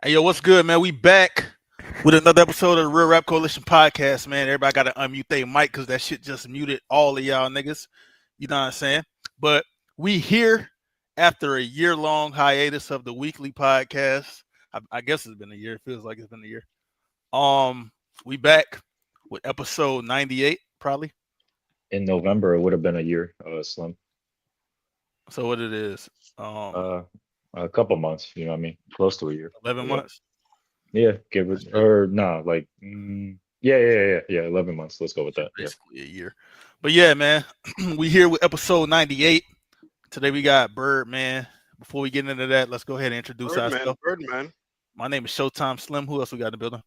Hey, yo, what's good, man? We back with another episode of the Real Rap Coalition podcast, man. Everybody got to unmute their mic because that shit just muted all of y'all niggas. You know what I'm saying? But we here after a year-long hiatus of the weekly podcast. I guess it's been a year. It feels like it's been a year. We back with episode 98, probably. In November, it would have been a year, Slim. So what it is? A couple months, you know what I mean? Close to a year. 11 months? Yeah, give it, or no, like, yeah, 11 months. Let's go with that. Basically a year. But yeah, man, we here with episode 98. Today we got Birdman. Before we get into that, let's go ahead and introduce ourselves. Birdman. My name is Showtime Slim. Who else we got in the building?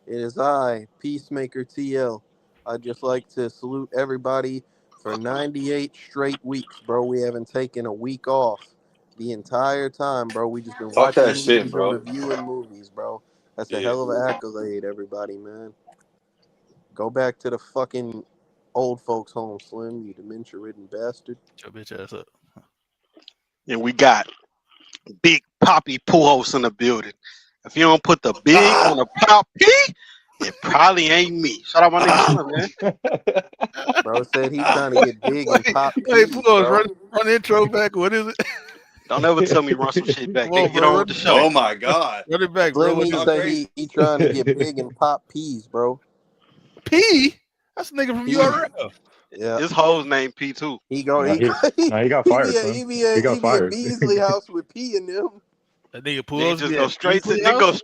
It is I, Peacemaker TL. I'd just like to salute everybody for 98 straight weeks, bro. We haven't taken a week off the entire time, bro. We just been Talk watching that shit, movies bro. and reviewing movies, bro. That's a Yeah. hell of an accolade, everybody, man. Go back to the fucking old folks' home, Slim, you dementia-ridden bastard. Get your bitch ass up. And we got Big Poppy Pujols in the building. If you don't put the big on the Poppy, it probably ain't me. Shout out my nigga Slim, man. Bro said he's trying to get big and pop Wait, peas, Pujols, bro. run the intro back. What is it? Don't ever tell me run some shit back. Come on, They get bro, on run with the it show. Oh my god. Run it back, bro. Slim, What he is it? say he trying to get big and pop peas, bro. P? That's a nigga from P. URL. Yeah. His hoe's name P2. He go. Nah, he got fired, son. He be a got fired. Beasley house with P in them. That nigga Niggas Pujols just be go at straight to Beasley House?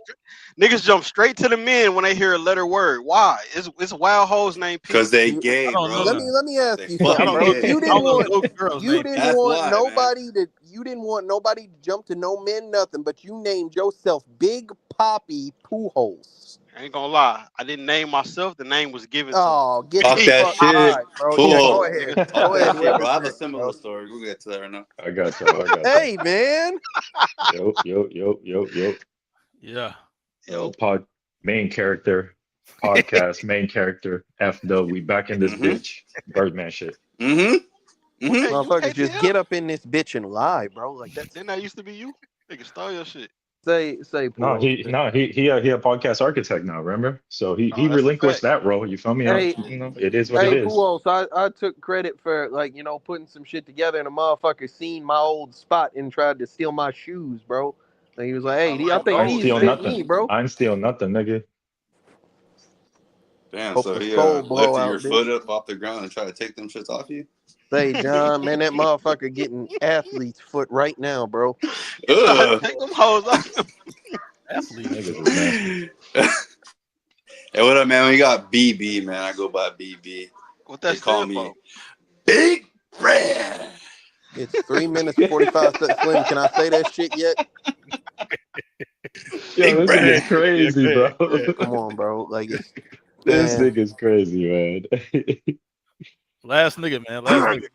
niggas jump straight to the men when they hear a letter word. Why? It's wild hoes named P. Because they You- gay, I don't bro. know. Let me ask They you fucking something, bro. gay. You I didn't don't know want no girl's you name. didn't That's want why, nobody to jump to no men nothing, but you named yourself Big Poppy Pujols. I ain't gonna lie. I didn't name myself. The name was given to me. Oh, get Talk the that fuck shit. all right, bro. Pujols. Yeah, go ahead. Nigga, Go ahead. Shit, bro. I have a represent, similar bro. story. We'll get to that right now. I got you. Hey, man. Yo. Yeah. Main character, podcast, main character, F-Dub. We back in this bitch. Birdman shit. Hey, Motherfuckers, you just KTL? get up in this bitch and lie, bro. Like that's Didn't that used to be you? Nigga stole your shit. say No, Pujols. he a podcast architect now, remember? So he that's a relinquished fact. that role. You feel me? Hey, It is what Hey, it is. Pujols, I took credit for putting some shit together, and a motherfucker seen my old spot and tried to steal my shoes, bro. And he was like, "Hey, I think I ain't these steal fit nothing. me, bro." I ain't steal nothing, nigga. Damn, Hope so the he soul lifted blowout, your bitch. foot up off the ground and tried to take them shits off you? Say, John, man, that motherfucker getting athlete's foot right now, bro. Ugh. Take them hoes off. Athlete. Niggas is nasty. Hey, what up, man? We got BB, man. I go by BB. What They that call stand me for? Big Red. It's 3 minutes 45 seconds. Slim, can I say that shit yet? Yo, this Brad. nigga's crazy, Yeah, bro. yeah. Come on, bro. Like it's This man. nigga's crazy, man. Last nigga, man. Last nigga.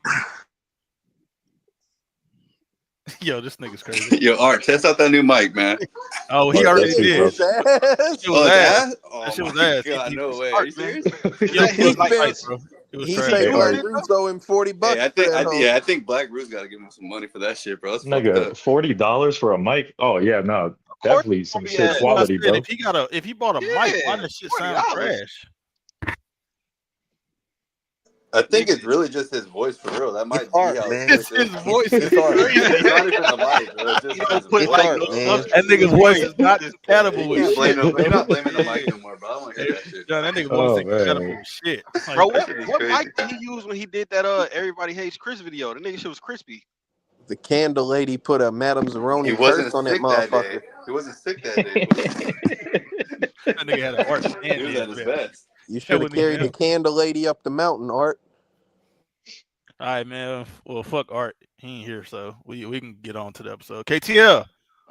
Yo, this nigga's crazy. Yo, Art, test out that new mic, man. Oh, he Fuck already that shit, did. bro. His ass. Shit was ass. Oh, That shit was my ass. God, He- no he way. smart, Are you man. serious? Yo, He he was spent- tight, bro. It was He trash. say Hey, Black Art. Russo him 40 bucks. Hey, I for that hoe. think Black Root's got to give him some money for that shit, bro. That's fucked Nigga, up. $40 for a mic? Oh yeah, no, definitely some Yeah, shit that's Well, I quality, said, bro. if he bought a mic, why Yeah, does shit sound $40. trash? I think it's really just his voice for real. That might It's be art, how man. It's his voice is It's art. crazy. It's not even the mic, bro. It's just You don't his put It's voice, like art, bro. man. That nigga's voice is not compatible You with can't blame shit. him. You're not blaming the mic no more, bro. I don't want to hear that shit. John, that nigga voice Oh ain't compatible man, with shit. Like, Bro, That shit is what crazy. mic did he use when he did that Everybody Hates Chris video? The nigga shit was crispy. The candle lady put a Madame He Zeroni wasn't curse on that sick that day. motherfucker. He wasn't sick that day. Fool. that nigga had an art stand He was in at his his best. You That should have wasn't even carried the him. candle lady up the mountain, Art. All right, man. Well, fuck Art. He ain't here, so we can get on to the episode. KTL.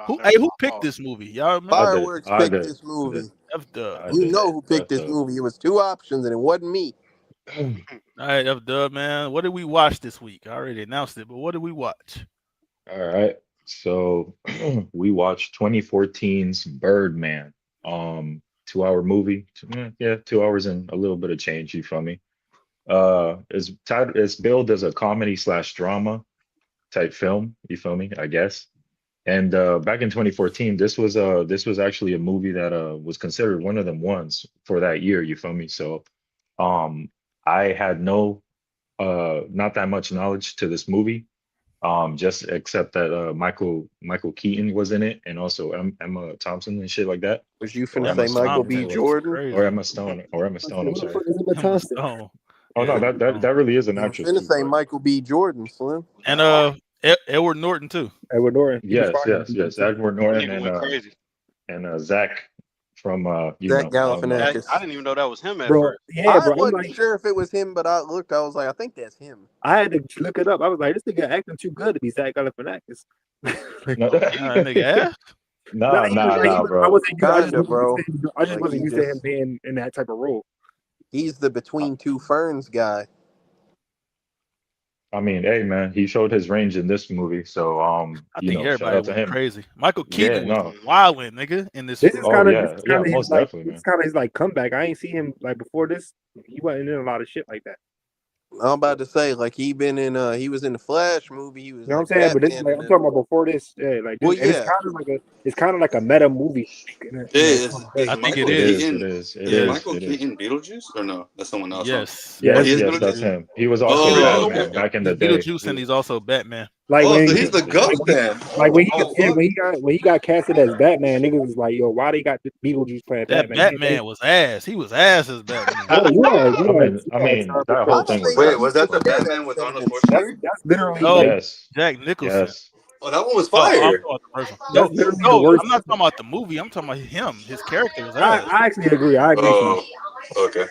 Who picked this movie? Y'all remember? Fireworks I picked did. this movie. F-Dub. I You did. know who picked this F-Dub. movie. It was two options, and it wasn't me. All right, F-Dub, man. What did we watch this week? I already announced it, but what did we watch? All right. So we watched 2014's Birdman. 2-hour movie. 2 hours and a little bit of change, you feel me? It's billed as a comedy / drama type film, you feel me? I guess. And back in 2014, this was actually a movie that was considered one of them ones for that year. You feel me? So um, I had no not that much knowledge to this movie, just except that Michael Keaton was in it, and also Emma Thompson and shit like that, Was you or finna Emma say Emma Stone, Michael I think B. it Thompson was, is Jordan? crazy. Or Emma Stone. I'm Who the sorry. fuck is Emma Emma Thompson? Stone. Oh Yeah, no, Emma that Stone. really is an I was actress finna too, say but Michael B. Jordan, Slim. And Edward Norton too. Edward Norton. He was yes, fired. yes, Edward That Norton nigga went crazy. and Zach from Zach That, I Galifianakis. didn't even know that was him at Bro, first. yeah, I bro. I'm wasn't like, sure if it was him, but I looked. I was like, I think that's him. I had to look it up. I was like, this nigga acting too good to be Zach Galifianakis. no, Nah, that nigga ass. Nah, I bro. wasn't. I just Kinda, wasn't used bro. to him. I just Like wasn't he used to him just being in that type of role. he's the between two ferns guy. I mean, hey man, he showed his range in this movie, so I think shout everybody out to went him. crazy. Michael Yeah, Keaton was no. Mhm. wilding, nigga, in this This is role. Oh kind of yeah, his most like definitely, this man. kind of his like comeback. I ain't see him like before this. He wasn't in a lot of shit like that. I'm about to say like he been in he was in the Flash movie. He was You know what I'm like saying? But this is Batman like and I'm then talking about before this. Yeah, like well this, and yeah. it's kind of like a meta movie. In Hey, a is, way. is I think it Michael It is. is, Keaton it is Yeah. is, Michael it is. Keaton Beetlejuice or no? That's someone else, huh? Yes. Oh, Yes, he is yes, Beetlejuice. that's him. He was He's, also Beetle- Oh, Batman okay. back in he's the day. Beetlejuice and he's also Batman. Like Oh, when so he, he's the like ghost when, then. like Oh, when he oh, yeah, fuck. when he got casted as Batman, niggas was like, yo, why they got Beetlejuice playing That Batman? Batman was ass. He was ass as Batman. No, I mean, I mean, terrible that I whole choice. don't thing was think Wait, ass. was people that the But say that Batman with said it Arnold in Schwarzenegger? That's literally Oh, like yes, Jack Nicholson. yes. Oh, that one was Oh, I'm fire. talking about the first one. that's No, literally the no, worst. I'm not talking about the movie. I'm talking about him. His character was I, ass. I actually agree. I agree for you, Oh, okay.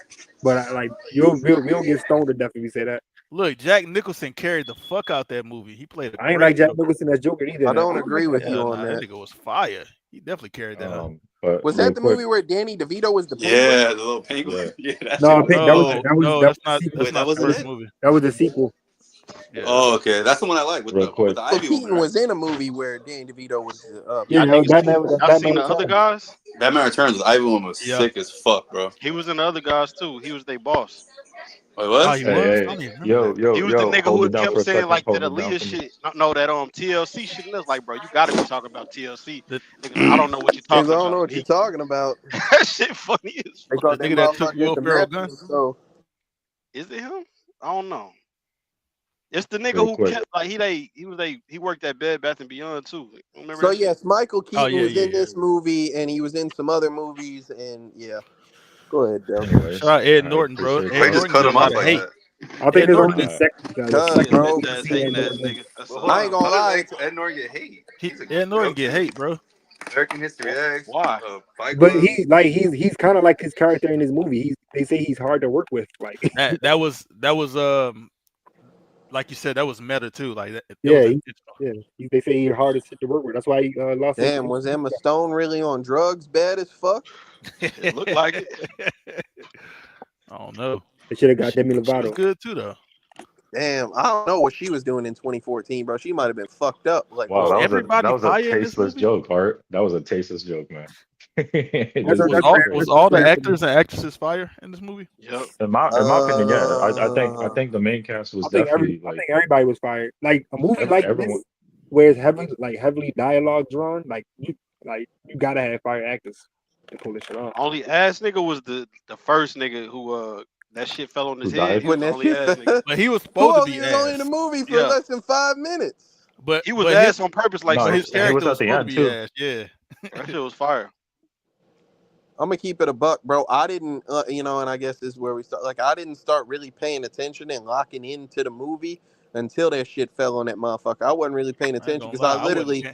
but like we'll get stoned to death if we say that. Look, Jack Nicholson carried the fuck out that movie. He played a I ain't great like Jack Joker. Nicholson as Joker either. I Now. don't I like agree that with guy. you Yeah, on nah, that that. nigga was fire. He definitely carried that out. But Was real that the quick, movie where Danny DeVito was the penguin? Yeah, the little penguin. yeah. Yeah, that shit No, was that was fire. No, the that's sequel. Wait, that not the wasn't first it? movie. That was the sequel. Yeah, that's Oh, not. okay. That's the one I like Real with quick. the So Ivy woman, Keaton right? was in a movie where Danny DeVito was the Yeah, Y'all that was niggas seen, y'all Batman seen the other Returns. guys? Batman Returns with Ivy woman was Yeah. sick as fuck, bro. He was in the other guys too. He was their boss. Wait, Oh, what? he Hey, was. I hey, don't even remember that. He was the nigga hold who it down kept for a saying second. like that Hold it down Aaliyah for me. shit. No, that TLC shit. And it's like, bro, you got to be talking about TLC. The, Niggas, I don't know what you're Because I talking don't know about. what you're talking about. That shit funny as They fuck. the caught that nigga that took motherfucker at Will the Ferrell gun. Mexican store. Is it him? I don't know. It's the nigga Real who quick. kept like he worked at Bed Bath and Beyond too. Like, remember So that shit? yes, Michael Oh Keaton yeah, was yeah, in yeah. this movie, and he was in some other movies, and yeah. Go ahead, Dell. Shout Anyways, out Ed I Norton, bro. appreciate Why Ed you y'all. just Norton cut get a him lot off of like hate. that? I think Ed there's Norton only get the Alright. second the Cause, second Yeah, bro, bitch to ass see Ed hating ass Norton. nigga. That's Well, hold all. I ain't on. gonna How did lie. Ed Norton get hate? He's a Ed Norton goat get too. hate, bro. American History X, Why? Fight But Club. he's kind of like his character in his movie. They say he's hard to work with. Like That was like you said, that was meta too. Like that was yeah, intentional. they say he's hard as shit to work with. That's why he lost his. Damn, was Emma Stone really on drugs bad as fuck? It looked like it. I don't know. They should have got She, Demi she was Lovato. good too, though. Damn, I don't know what she was doing in 2014, bro. She might have been fucked up. Like, Wow, Was whoa. that everybody was a fire in this tasteless movie? joke, Art. That was a tasteless joke, man. That's Just Was that's keep it all fair. was straight. all That's the fair. actors and actresses fire in this movie? Yep. In my opinion, yeah. I Uh, think the main cast was I think definitely I like think everybody was fired. Like a movie like everyone. this, where it's heavily dialogue drawn, you gotta have fire actors to pull this shit off. Only ass nigga was the first nigga who that shit fell on his Who head. died? He was when the that only shit, ass nigga. But he was who supposed to only be was only in the ass. movie for Yeah. less than 5 minutes. But He was but ass on purpose, like No, but Slim his he said. was character at was the supposed to end be too. ass. Yeah. That shit was fire. I'm gonna keep it a buck, bro. I didn't, and I guess this is where we start. Like, I didn't start really paying attention and locking into the movie until that shit fell on that motherfucker. I wasn't really paying I ain't attention gonna because I lie. literally,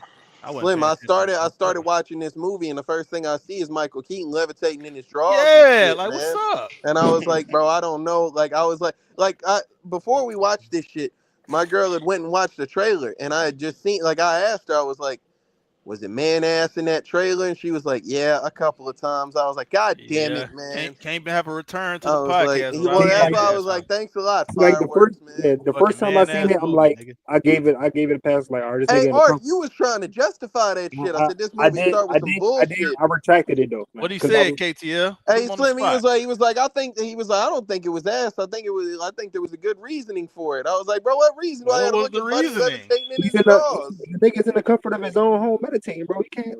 I wasn't Slim. paying attention I at started first. watching this movie, and the first thing I see is Michael Keaton levitating in his drawers and Yeah, shit, like what's man. up? And I was like, bro, I don't know. Like, I was before we watched this shit, my girl had went and watched the trailer, and I had just seen. Like, I asked her, I was like, was it man ass in that trailer? And she was like, yeah, a couple of times. I was like, God damn it, man. Can't even have a return to I the was like, podcast. well, that's without why I saying was that, like, thanks a lot, Like fireworks, man. the Fucking first time I seen man-ass it, I'm movie, like, nigga. I gave it a pass. Like, all right, this Hey, nigga in the Art, comfort. you was trying to justify that shit. I said this movie start with some I bullshit. retracted it though. What he 'cause said, KTL? Put Hey, him on the Slim, he spot. was like, I don't think it was ass. I think there was a good reasoning for it. I was like, bro, what reason do I What have to was look the at money reasoning? levitating in He's his in drawers? the nigga's in the comfort of his own home meditating, bro. You can't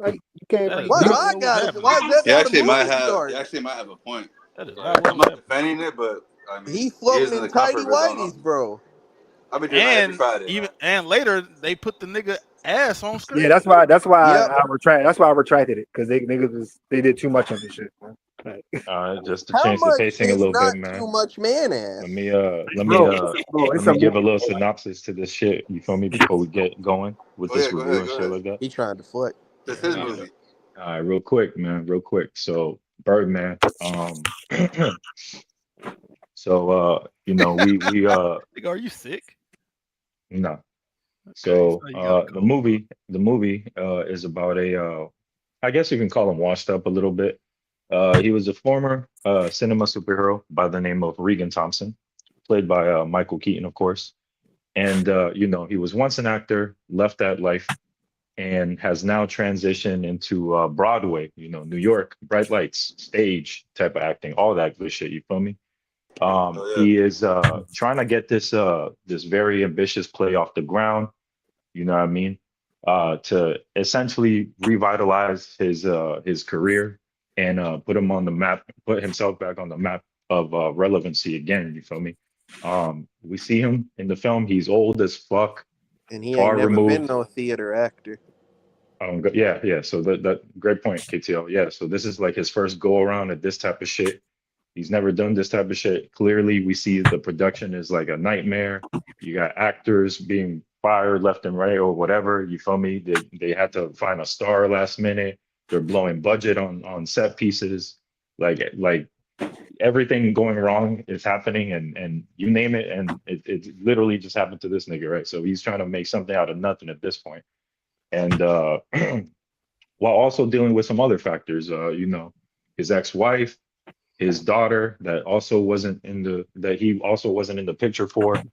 That is Why do not I what was got it? happening. Why is that He how the actually might movie have. He started? actually might have a point. That is Like, not what I'm was not happening. defending it, but I mean, He he floating is in in the comfort tighty of his own home. whities, bro. I've been doing that every And Friday. and later they put the nigga ass on screen. Yeah, that's why Yep. I retract. That's why I retracted it because they did too much of this shit. Man. Like, Just to How change the much pacing a is little bit, not man. too much man ass? bro, Let it's a me give a movie. little Bro. Like, synopsis to this shit. You feel me? Before we get going with Oh this yeah, go review ahead, and go shit ahead. like that. He trying to deflect. That's his All right, movie. all right, real quick, man, real quick. So Birdman, so Nigga, are you sick? no. Okay, So so you got a cold. the movie is about I guess you can call him washed up a little bit. He was a former cinema superhero by the name of Regan Thompson, played by Michael Keaton, of course. And he was once an actor, left that life, and has now transitioned into Broadway, New York, bright lights, stage type of acting, all that good shit. You feel me? Oh yeah. He is trying to get this very ambitious play off the ground. You know what I mean? To essentially revitalize his career and put him on the map, put himself back on the map of relevancy again. You feel me? We see him in the film. He's old as fuck, And he ain't far never been removed. no theater actor. Yeah. So that great point, KTL. Yeah. So this is like his first go around at this type of shit. He's never done this type of shit. Clearly, we see the production is like a nightmare. You got actors being fired left and right or whatever. You feel me? They had to find a star last minute. They're blowing budget on set pieces. Like everything going wrong is happening, and you name it, and it literally just happened to this nigga, right? So he's trying to make something out of nothing at this point, and while also dealing with some other factors. His ex-wife, his daughter that he also wasn't in the picture for,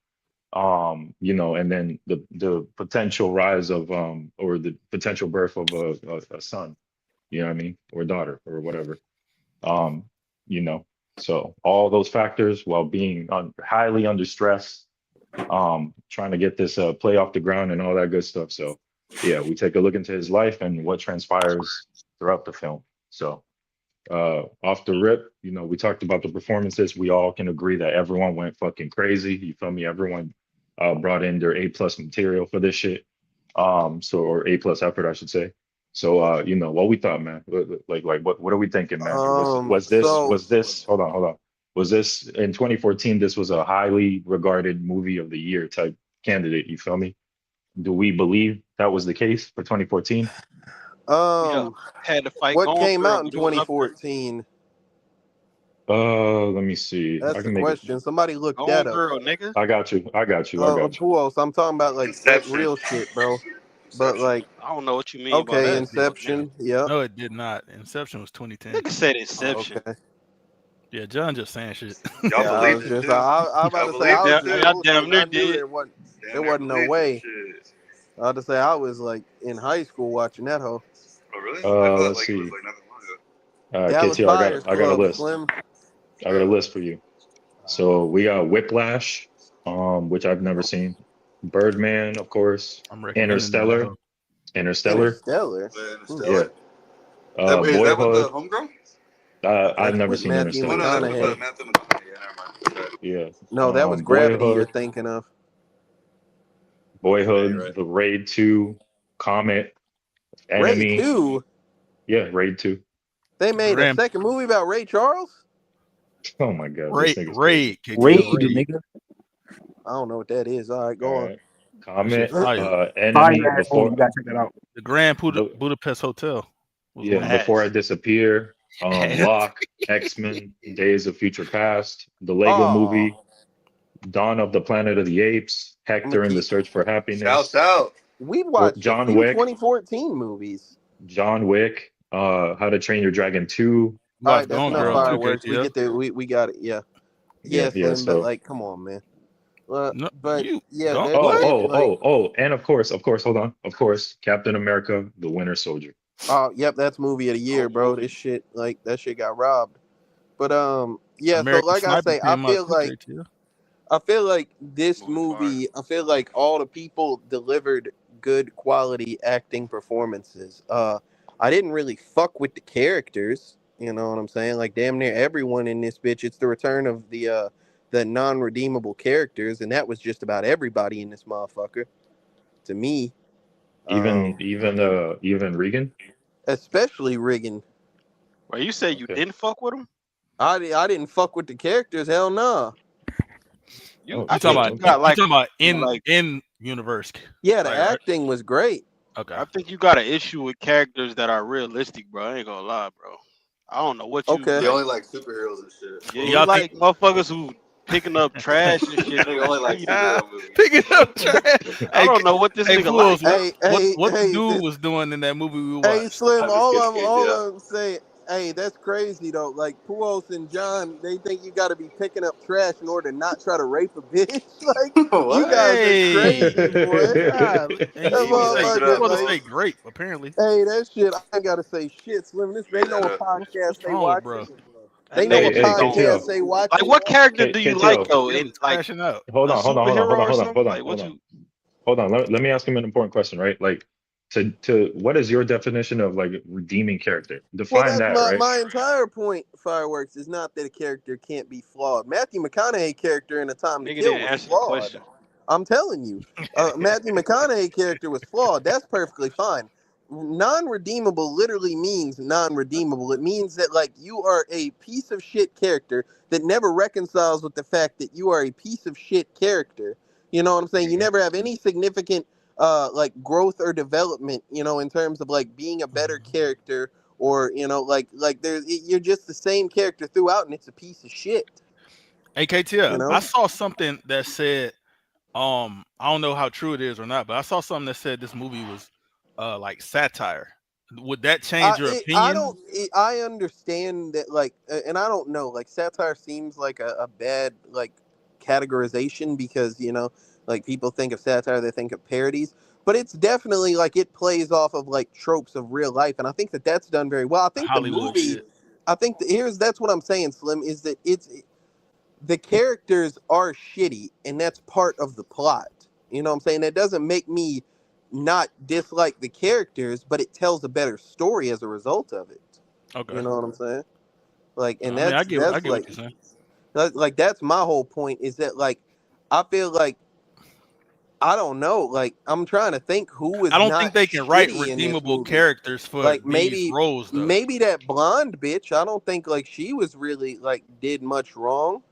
and then the potential rise of or the potential birth of a son, you know what I mean, or daughter or whatever. um you know so all those factors while being highly under stress, trying to get this play off the ground and all that good stuff. So yeah, we take a look into his life and what transpires throughout the film. So off the rip, we talked about the performances. We all can agree that everyone went fucking crazy. You feel me? Everyone brought in their A+ material for this shit. Or A+ effort, I should say. So what we thought, man. Like what are we thinking, man? So Was this hold on. Was this in 2014, this was a highly regarded movie of the year type candidate, you feel me? Do we believe that was the case for 2014? Yeah, had to fight what Gone came Girl, out in but it was up there. 2014? Let me see. I That's the can make it. question. Somebody look Gone that up. Girl, nigga. I got you. I got you. I got you. Puos, I'm talking about like Inception. real shit, bro. But like, I don't know what you mean by okay, that, That did. but nigga. Inception. Yep. No, it did not. Inception was 2010. Nigga said Oh, Inception. okay. Yeah, John just saying shit. Y'all Yeah, I believed was it just too. I about Y'all to say I believed was it Yeah, just too. y'all bullshitting. damn near I knew did. there wasn't no way. Shit. I had to say I was like in high school watching that hoe. Oh really? I felt Let's like it was see. like nothing long ago. Dallas KT, Buyers I got a Club, list. Slim. I got a list for you. So we got Whiplash, which I've never seen. Birdman, of course. I'm recommending that. Interstellar. Interstellar. Interstellar. Yeah. Is that with the Boyhood. homegirl? I've That's never with seen Matthew Oh no, that's Interstellar, with but McConaughey. Matthew McConaughey. Yeah, never mind. yeah. No, that was Gravity you're Boyhood. thinking of. Yeah, you're Boyhood. right. The Raid 2. Comet. Ray Enemy. 2. Yeah, Raid 2. They The made a Grand second movie about Ray Charles? Oh my God, this nigga's crazy. Raid, KTL Raid, Raid. nigga. I don't know what that is. All right, All go on. right. That shit Comet. fire. Enemy. Fire ass movie. You gotta check that out. The Grand The, Budapest Hotel was Yeah, one of them. Before I Ass. Disappear, Ass. Locke, X-Men, Days of Future Past, the Lego Oh, Movie, Dawn of the Planet of the Apes, I'm gonna Hector and the keep. Search for Shouts Happiness, out. We watched a John few Wick, 2014 movies. John Wick, How to Train Your Dragon 2. We All watched right, that's Gone enough Girl too, fireworks. We KTF. get there. We got it. Yeah, Yeah, Slim. But so like, come on, man. No, But you yeah, gone that oh, what? shit. oh, Like, oh, oh, and of course, hold on. Of course, Captain America, the Winter Soldier. oh, yep, that's movie of the year, Oh, bro. movie. This shit, like, that shit got robbed. But yeah. So American like I Sniper say, came out too, KTF. I feel like this Movie fire. movie, I feel like all the people delivered good quality acting performances. I didn't really fuck with the characters, you know what I'm saying? Like damn near everyone in this bitch. It's the return of the non-redeemable characters, and that was just about everybody in this motherfucker. To me, Even um, even Regan. especially Riggin. Well, you say you Okay. didn't fuck with him? I didn't fuck with the characters. Hell no. You, Oh I You talking shit. think about you you got like, talking about like in universe? Yeah, the Like right? acting was great. Okay. I think you got an issue with characters that are realistic, bro. I ain't gonna lie, bro. I don't know what you Okay. He like. only like superheroes and shit. Yeah, And you y'all think like motherfuckers who picking up trash and shit. He In the only like street. superhero movies. picking up trash? I Hey, don't know what this hey, nigga Pools, like. what the Hey, dude was doing in that movie we Hey watched? Slim, I'm just kidding, all KTF. I'm saying, hey, that's crazy though. Like Puos and John, they think you got to be picking up trash in order to not try to rape a bitch. Like you What? guys are Hey, crazy, boy. God, and That He was you messing motherfucker, up, supposed to like, say Pools. grape apparently. hey, that shit. I ain't gotta say shit, Slim. This they Made know that what up. What's podcast they wrong with watching. bro? That They know nigga what just Hey, don't. podcast KTO. they Like, watching. what character do you like KTO. though? He In was like crashing out. Hold a on, superhero or something? Like, what you? hold on. Let me ask him an important question, right? Like, to what is your definition of like redeeming character? Well, Define that's that, right? my entire point. Fireworks is not that a character can't be flawed. Matthew McConaughey character in A Time to Nigga Kill didn't was answer the flawed. question. I'm telling you, Matthew McConaughey character was flawed. That's perfectly fine. Non-redeemable literally means non-redeemable. It means that like you are a piece of shit character that never reconciles with the fact that you are a piece of shit character. You know what I'm saying? You never have any significant like growth or development, you know, in terms of like being a better character or, you know, like you're just the same character throughout and it's a piece of shit, Hey, you KTF, I know? saw something that said, I don't know how true it is or not, but I saw something that said this movie was like satire. Would that change your opinion? I understand that like and I don't know, like satire seems like a bad like categorization because, you know, like people think of satire, they think of parodies, but it's definitely like it plays off of like tropes of real life, and I think that that's done very well. I think the Hollywood movie, shit. I think that's what I'm saying, Slim, is that the characters are shitty and that's part of the plot. You know what I'm saying? That doesn't make me not dislike the characters, but it tells a better story as a result of it. Okay. You know what I'm saying? Like, and I mean, I get that's what like you're saying. like that's my whole point is that like I feel like I don't know, like I'm trying to think who I is don't think not they can write shitty in this redeemable movie. characters for Like these roles though. maybe that blonde bitch, I don't think like she was really like did much wrong,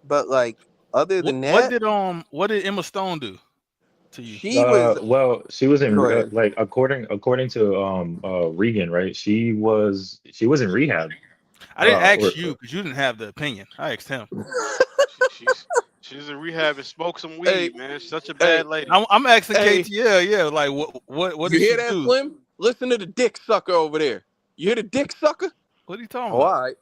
but like other than that, What did Emma Stone do to you? she was Well, she was in go ahead. like according to Regan, right? She was in rehab. I didn't ask you Or because you didn't have the opinion. I asked him. She's in rehab and smoke some Hey, weed, man. She's such a hey, bad lady. I'm asking hey, KTL, yeah, like what you did hear she that, do? Slim? Listen to the dick sucker over there. You hear the dick sucker? What are you talking Oh, about? all right.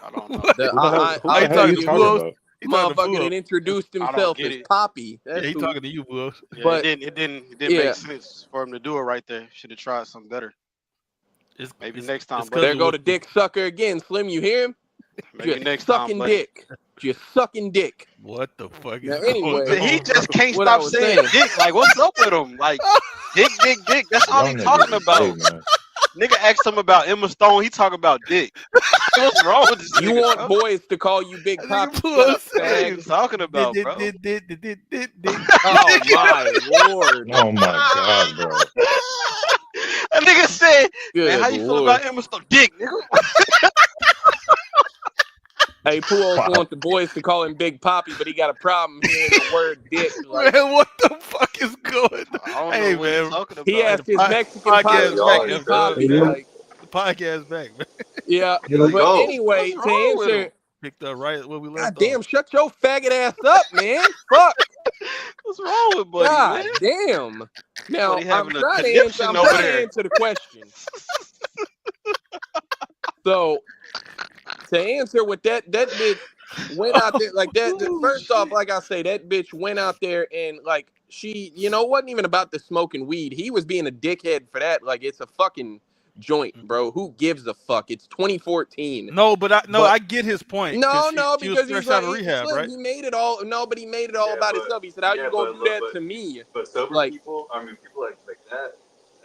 I don't know. What? who Are the you I'll hell are tell you talking to you talking who. Buos? about? You talking to Motherfucker Buos? that introduced I don't himself get as it. Poppy. Yeah, That's he who. talking to you, Buos. Yeah, But it didn't yeah, make sense for him to do it right there. Should have tried something better. It's Maybe it's next it's time, because buddy. there of go what the you. dick sucker again. Slim, you hear him? Maybe Just next time, sucking buddy. dick. Just sucking dick. What the fuck Now, is going anyway, He on, bro? just can't what I stop was saying saying. dick. Like, what's up with him? Like, dick, dick, dick. That's all Y'all he niggas talking is gay, about. man. Nigga asked him about Emma Stone. He talk about dick. What's wrong with this You nigga, want bro? boys to call you Big I think Poppy? Shut up, What are you fag. talking about, bro? Oh my lord. Oh my God, bro. A nigga said, man, how Good you feel lord. about Emma Stone? Dick, nigga. Hey, Puos Wow. want the boys to call him Big Poppy, but he got a problem hearing the word dick. Like Man, what the fuck is going on? I don't Hey know what he's man, talking he about. hey, asked his Mexican Yo, posse podcast to back y'all call is him after done, Poppy. man. Like, the podcast back, man. yeah. Let's But go. anyway, What's to wrong with him? answer, Picked up right where we God left damn, off. shut your faggot ass up, man. Fuck. What's wrong with Buddy, God man? damn. Now Buddy I'm having a trying to conniption answer. I'm over trying to there. answer the question. So to answer what that bitch went out there like that. First off, like I say, that bitch went out there and like she, wasn't even about the smoking weed. He was being a dickhead for that. Like it's a fucking joint, bro. Who gives a fuck? It's 2014. No, but But I get his point because no, she was because he's fresh out like of rehab, Slim, right? he made it all. No, but he made it all about himself. He said, "How you gonna do that to me?" But sober Like, people, I mean, people like that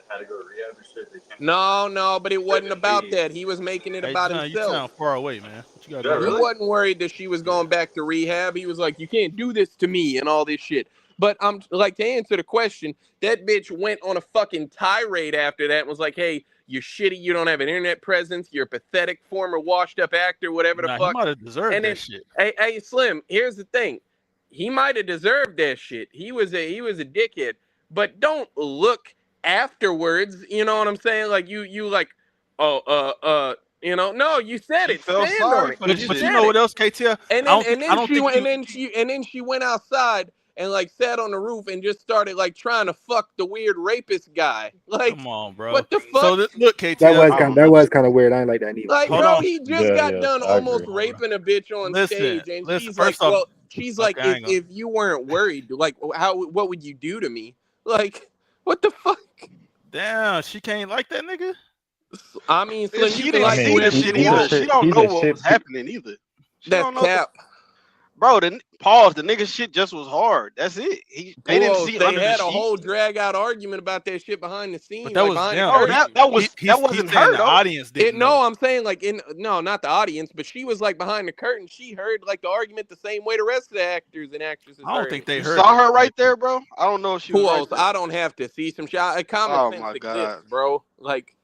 had to go to rehab and shit. They can't. no, but it wasn't couldn't about leave. that. He was making it Hey, about John, you himself. sound far away, man. What you got Yeah, going He on? really? wasn't worried that she was going back to rehab. He was like, "You can't do this to me," and all this shit. But I'm like, to answer the question, that bitch went on a fucking tirade after that and was like, "Hey, you're shitty. You don't have an internet presence. You're a pathetic former washed-up actor, whatever the Nah, he fuck." might have deserved And then, that shit. hey, Slim, here's the thing. He might have deserved that shit. He was a dickhead. But don't look afterwards. You know what I'm saying? Like you like, oh, no, you said She it. felt Stand on sorry it. for the But You you shit. said know what it. else, KTL? And I then don't think she went outside and like sat on the roof and just started like trying to fuck the weird rapist guy. Like, Come on, bro. what the So fuck? look, That KTL. was kind of weird. I ain't like that neither. Like, Hold bro, on. he just Yeah, got yeah, done I almost agree. raping a bitch on stage, and Listen. she's like, First off, okay, I ain't gonna. if you weren't worried, like, what would you do to me? Like, what the fuck? Damn, she can't like that nigga. I mean, Slim, you She can didn't like see the whoever he, you shit he's a either. want. She shit. don't He's know a what was shit. happening either. She That's don't know. cap. Bro, the nigga shit just was hard. That's it. They didn't Whoa, see they under the had a sheet. whole drag out argument about that shit behind the But scenes, that like was behind the them. Bro, curtain. that He's wasn't saying her the though. audience didn't know. No, I'm saying like no, not the audience, but she was like behind the curtain. She heard like the argument the same way the rest of the actors and actresses I don't heard think it. they You heard saw it. her right there, bro. I don't know if she was Who right else? there. I don't have to see some shit. Common Oh sense my exists, god. bro. Like,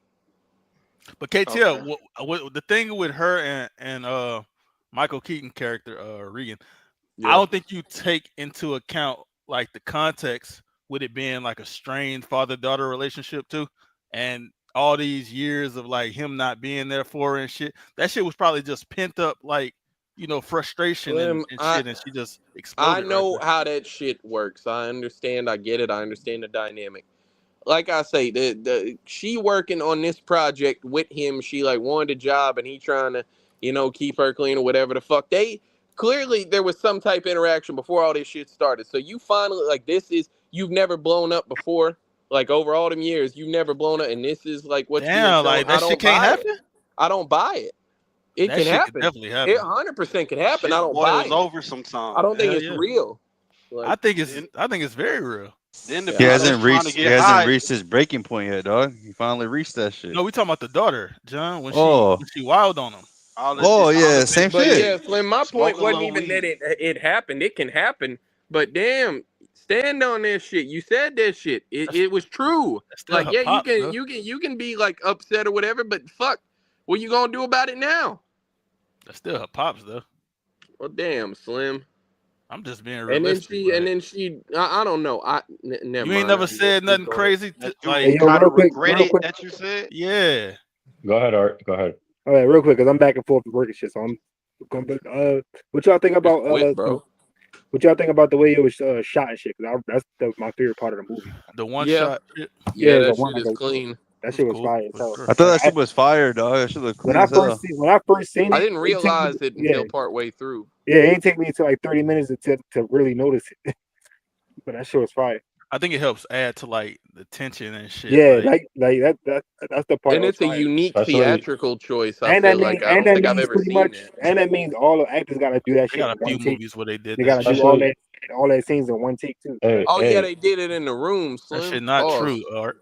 But KTL, Okay. what the thing with her and Michael Keaton character Regan, I yeah. don't think you take into account like the context with it being like a strained father-daughter relationship too, and all these years of like him not being there for her and shit. That shit was probably just pent up like frustration Slim, and shit, and she just I exploded right know there. how that shit works. I understand. I get it. I understand the dynamic. Like I say, the she working on this project with him. She like wanted a job, and he trying to, keep her clean or whatever the fuck. They clearly there was some type of interaction before all this shit started. So you finally like you've never blown up before. Like over all them years, you've never blown up, and this is like what you were Damn, showing. like I that shit don't can't buy it. happen. I don't buy it. It That can shit could happen. definitely It happen. 100% can happen. Shit I don't buy boils it. over I sometimes. don't think Hell it's yeah. real. Like, I think it's very real. Then the yeah, He bitch I don't. just hasn't trying to reached. He get hasn't high. reached his breaking point yet, dog. He finally reached that shit. No, we talking about the daughter, John, when Oh, she wild on him. All the oh all the yeah, same bitch But did shit. yeah, Slim, my smoke point a wasn't little even that weed. it happened. It can happen. But damn, stand on that shit. You said that shit. That's, It was true. that's still Like, her yeah, pops, though. you can be like upset or whatever, but fuck, what you gonna do about it now? That's still her pops, though. Well, damn, Slim. I'm just being And realistic. then she, I don't know. Never You ain't mind. never said nothing crazy That you like, Hey, yo, kind real of quick, regret real it quick. that you said. yeah. Go ahead, Art. Go ahead. All right, real quick, because I'm back and forth with work and shit. So I'm going. What y'all think about Quit, bro. what y'all think about the way it was shot and shit? Because that's my favorite part of the movie. The one Yeah. shot shit. Yeah, the that one shit is clean. that shit was Cool. fire. For So sure. I thought like, that shit was fire, dog. That shit looked clean as hell. when I first seen it, I didn't it took me- realize it until part way through. yeah, it ain't take me until like 30 minutes to really notice it. But that shit was fire. I think it helps add to like the tension and shit. Yeah, like that's the part And that was it's a fire. unique Especially theatrical choice. I And feel that like means I don't think I've ever pretty seen much, that. and that means all the actors got to do that they shit got in a few one take. movies where they did They that. got to do Especially, all that scenes in one take too. hey, Oh yeah, hey, they did it in the room, That Slim. shit not Pause. true, Art.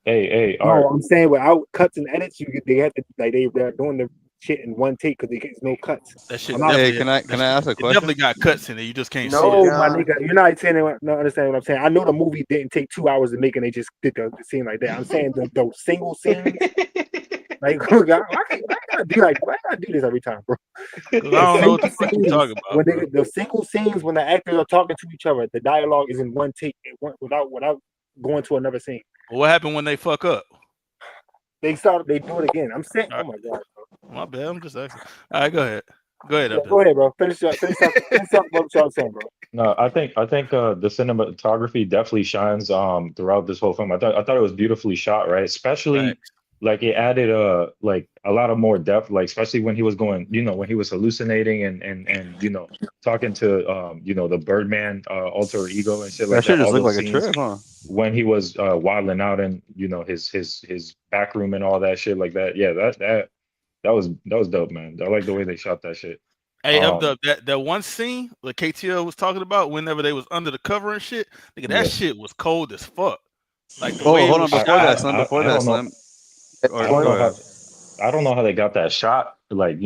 hey, No, Art. I'm saying without cuts and edits, they have to like they're doing the shit in one take because there's no cuts. That shit I'm not. Hey, definitely can I ask a it definitely question? got cuts in it. You just can't see No, it. No, my John. nigga, you're not saying not understanding what I'm saying. I know the movie didn't take 2 hours to make, and they just did the scene like that. I'm saying the single scenes. Like, why gotta do this every time, bro? Cause I don't know what the fuck you talking about, When bro. the single scenes when the actors are talking to each other, the dialogue is in one take without going to another scene. But what happened when they fuck up? They do it again. I'm saying, All oh my god, My bad. I'm just asking. All right, go ahead. Go ahead, Yeah, Abdul. go ahead, bro. Finish up what y'all saying, bro. No, I think the cinematography definitely shines throughout this whole film. I thought it was beautifully shot, right? Especially Facts. like it added like a lot of more depth, like especially when he was going, when he was hallucinating and talking to the Birdman alter ego and shit That like shit that. just All looked those like a scenes trip, huh? when he was wilding out in his back room and all that shit like that. Yeah, that was dope, man. I like the way they shot that shit. Hey, Um, that one scene that KTL was talking about whenever they was under the cover and shit, nigga, that yeah, shit was cold as fuck. Like the Oh, way it hold was on. I Before shot. that, I Slim. I, Before I that, don't know. Slim. Or I don't go know ahead. I don't know how they got that shot, like,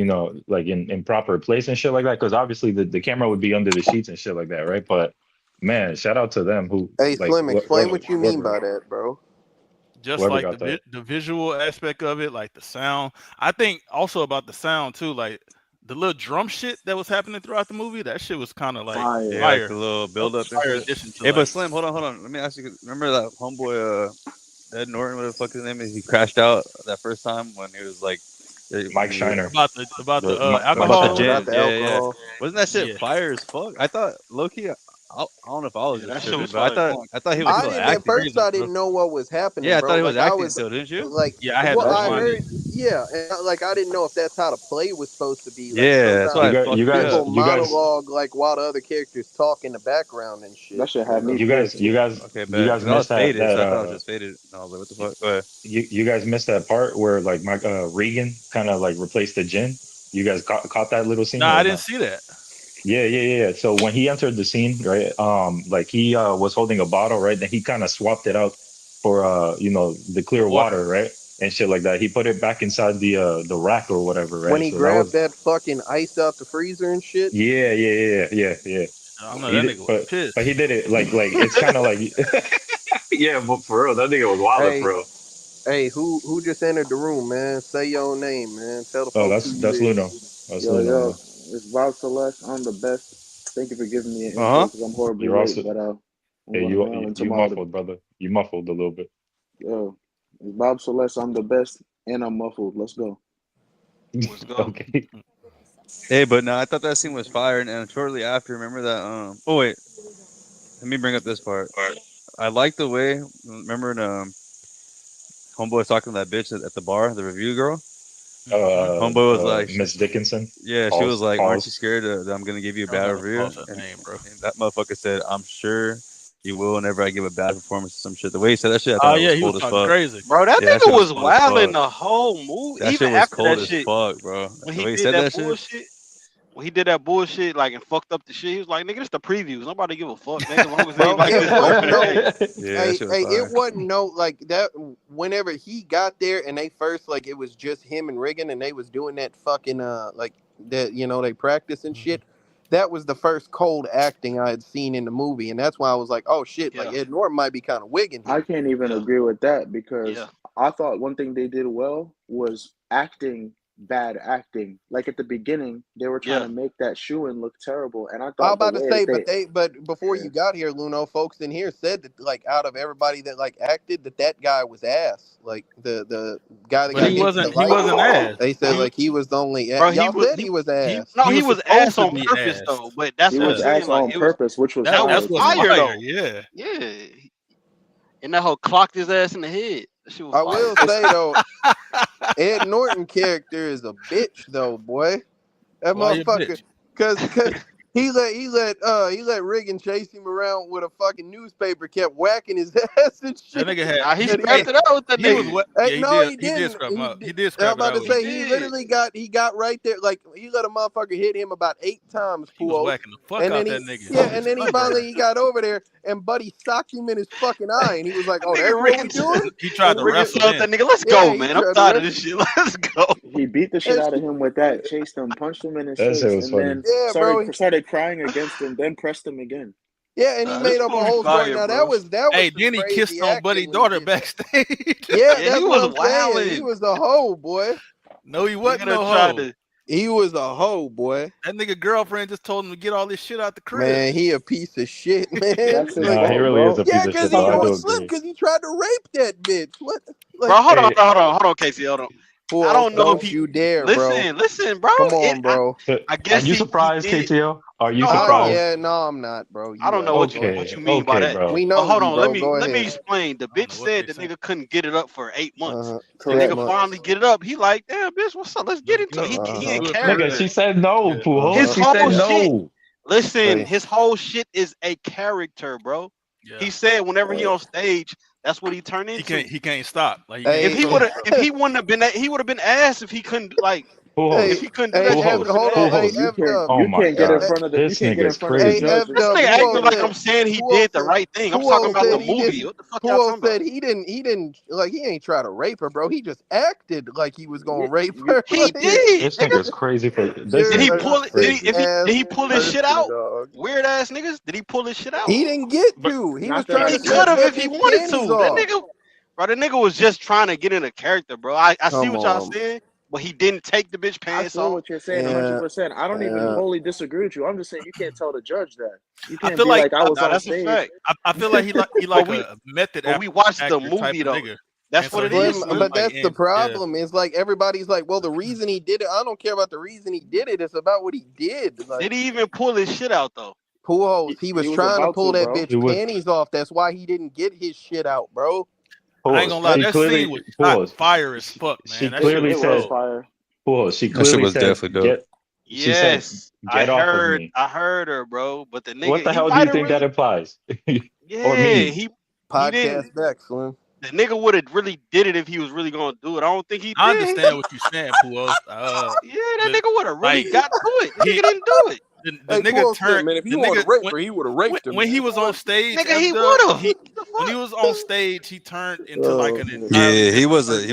like in proper place and shit like that. Because obviously the camera would be under the sheets and shit like that, right? But man, shout out to them who Hey, like Slim, explain what you mean by that, bro. Just whoever like got that. the visual aspect of it, like the sound. I think also about the sound too, like the little drum shit that was happening throughout the movie. That shit was kind of like Fire. Yeah, like fire. the little That was build up a and fire shit. addition to Hey, but like Slim, hold on. Let me ask you. Remember that homeboy, Ed Norton, what the fuck his name is? He crashed out that first time when he was like, Mike when he Shiner, about the Mike about the alcohol and Shiner. About whatever. gin. the Yeah. alcohol. Wasn't that shit Yeah, fire as fuck? I thought low key. I don't know if I was Yeah, just that shit tripping, was but fire. I thought he them was niggas I still was didn't at acting acting. first. crazy, I bro. didn't know what was happening, Yeah, I bro. thought he was Like I acting was still, didn't you? like, Yeah, I had well, no That I shit. idea. heard, yeah, and like I didn't know if that's how the play was supposed to be. Like Yeah, that's You why sometimes it guys, you fucked me guys, up. people you guys, monologue like while the other characters talk in the background and That shit. shit You had me know? you guys, pissed. you guys, Okay, you bet. guys Because I was missed that faded, that so I thought I was just faded. And I was like, what the fuck? Go ahead. you guys missed that part where like Mike Regan kind of like replaced the gin. You guys caught that little scene Nah, I or didn't no? see that. Yeah. So when he entered the scene, right, like he was holding a bottle, right? Then he kind of swapped it out for the The clear water. water, right? And shit like that. He put it back inside the rack or whatever, When right? he So that grabbed was that fucking ice out the freezer and shit. yeah. I know He that did, nigga was but he pissed. did it like it's kind of like yeah, but for real, that nigga was wilding Hey, for real. who just entered the room, man? Say your own name, man. Tell the Oh, folks who you that's Luno. is. That's Yo, Luno, yo, man. it's Bob Celeste. I'm the best. Thank you for giving me an Uh intro huh. because I'm horribly You're late, also but I'm hey, gonna nail into you my other. muffled, brother. You muffled a little bit. Yo, it's Bob Celeste. I'm the best, and I'm muffled. Let's go. Let's go. Okay. Hey, but no, I thought that scene was fire. And shortly after, remember that? Oh, wait. Let me bring up this part. I like the way, remember when Homeboy was talking to that bitch at the bar, the review girl? Homeboy was like, Miss Dickinson. yeah, she was like, aren't you Pause. scared that I'm going to give you a I don't bad know how to review? pause that name, bro. And that motherfucker said, I'm sure you will whenever I give a bad performance or some shit. The way he said that shit, I Oh thought it yeah, was he was cold as talking fuck. crazy. Bro, that Yeah, that nigga shit was was cold as wilding fuck. the whole movie. That Even shit was after cold that as shit, fuck, bro. when The he way he did said that that shit. bullshit, when he did that bullshit, like and fucked up the shit, he was like, "Nigga, this the previews. Nobody give a fuck, nigga. As long as it ain't Bro, like it this the wasn't opening no. day." Yeah, that shit was It fire. wasn't no like that. Whenever he got there and they first like it was just him and Riggin and they was doing that fucking like that they practice and shit. That was the first cold acting I had seen in the movie, and that's why I was like, oh shit, like Yeah, Ed Norton might be kind of wigging I here. can't even yeah, agree with that because yeah, I thought one thing they did well was acting bad acting. Like at the beginning, they were trying yeah. to make that shoe-in look terrible, and I I was thought the about to way say, that but before yeah, you got here, Luno, folks in here said that like out of everybody that like acted, that guy was ass. Like the guy that But got he hit in the wasn't. He light. wasn't ass. They said He was. like he was the only. Bro, Y'all said he was ass. no, He he was was supposed ass to on be purpose ass. though. But that's he what I'm was Yeah, saying. ass Like on it was purpose, which was that that's was fire what's too. fire fire. though. Yeah. Yeah, and that whole clocked his ass in the head. That shit was I fire. will say though, Ed Norton character is a bitch though, boy. That Why you a motherfucker, bitch? cause he let Reagan chase him around with a fucking newspaper, kept whacking his ass and That shit. nigga had. Nah, he He. scrapped Hey, it out with that he was nigga. what? Hey, Yeah, he no, did. he He did didn't. scrap him He up. did. He did I'm scrap it about out to with He him. say he did. literally got right there. Like he let a motherfucker hit him about 8 times, He was Puos. whacking the fuck And out then that nigga. and His then he stomach hurt. finally got over there, and Buddy socked him in his fucking eye, and he was like, That "Oh, that's nigga what Ricky, we doing?" He tried And to Ricky wrestle told in. that nigga, "Let's yeah, go, he man. I'm tried to tired of wrestle. this shit. Let's go." He beat the shit That out of shit, him with that, chased him, punched him in his That shit face, was and funny. then yeah, bro. started crying against him, then pressed him again. Yeah, and he Nah, this made up a movie whole story. fire, Now bro. Hey, that was some then he kissed crazy on Buddy acting when he daughter did that. backstage. Yeah, Yeah, he that's what was I'm saying. He wilding. was a hoe, boy. No, he Nigga wasn't done no tried hoe. to. He was a hoe, boy. That nigga girlfriend just told him to get all this shit out the crib. Man, he a piece of shit, man. That's his Like, Nah, he fault, really is bro. a piece yeah, of cause shit, If I though. he I do on was slip agree. because he tried to rape that bitch. What? Like, Bro, hold on, Hey, hold on, hold on, Casey, hold on. Who I else? don't know if Don't he you dare, bro. listen, bro. Come on, bro. I Are guess you he surprised, did. KTO? Are you No, hold on. surprised? Yeah, no, I'm not, bro. I don't know Go what ahead. you mean by Okay, that. bro. We But know hold you, on, bro. Go let me ahead. explain. The I don't bitch know what said they the saying. nigga couldn't get it up for 8 months. The Correct. nigga finally get it up. He like, damn, bitch, what's up? Let's get Let's into it. go. He in Do it for Nigga, character. she said no, Yeah. Pujols. His She said whole shit. no. Listen, Right. his whole shit is a character, bro. Yeah. He said whenever he on stage, that's what he turned into. He can't stop. Like he Hey, can't If he control would have, himself. if he wouldn't have been that, he would have been asked if he couldn't like, hey, if he couldn't do hey, that shit, he would Pujols. have been hold on. Hey, asked. You F can't Dub. Oh you my can't get in God. front of the This nigga's Hey, judge. crazy. F This Dub. nigga Who acting else like said? I'm saying he Who else did the said? right thing. I'm Who talking else about the said he movie. didn't? What the fuck Who y'all else talking about? said he didn't? He didn't like. He ain't try to rape her, bro. He just acted like he was gonna You rape you her. He Like, did, This nigga. nigga's crazy for this Did he you're a nigga is pull it? sick crazy. Did ass he pull his shit person, out? dog. Weird ass niggas. Did he pull his shit out? He didn't get But to. He was not that trying I've He to seen. could have rip if he his wanted panties to. That off. nigga, bro, the nigga was just trying to get in a character, bro. I see Come what y'all on. saying, but he didn't take the bitch I pants feel off. what you're saying Yeah. 100%. I don't even Yeah. wholly disagree with you. I'm just saying you can't tell the judge that. You I can't feel be like like I was Nah, on that's a stage. fact. I feel like he But like we a method but we watched the actor type movie of though. nigga. That's And what so it he is, just Slim, was Slim. but like that's the in yeah. problem. Is like everybody's like, well, the reason he did it, I don't care about the reason he did it. It's about what he did. Like Did he even pull his shit out though? Pujols, he He was was trying to about pull to, that bro. bitch it was panties off. That's why he didn't get his shit out, bro. I ain't pause. gonna lie, She that scene clearly was shot pause. fire as fuck, She man. That shit clearly was It was said cold. fire. pause. She That shit clearly was said definitely dope. get she said Yes, get off of me. I heard her, bro. But the What nigga, the he hell do might you have think that really, implies? Or yeah, means? he didn't. Podcast back, Slim. The nigga would have really did it if he was really gonna do it. I don't think he I did. understand what you're saying, Puos. Yeah, that The nigga would have really like got to it. The he nigga didn't do it. the Hey, nigga Pujols said, turned man, if he the wanted nigga to rape her, he would have raped her, when he man. was on stage, Nigga, he F would Dub, have. he The when he fuck? was on stage, he turned into like Oh, an man. entirely Yeah, different he person was than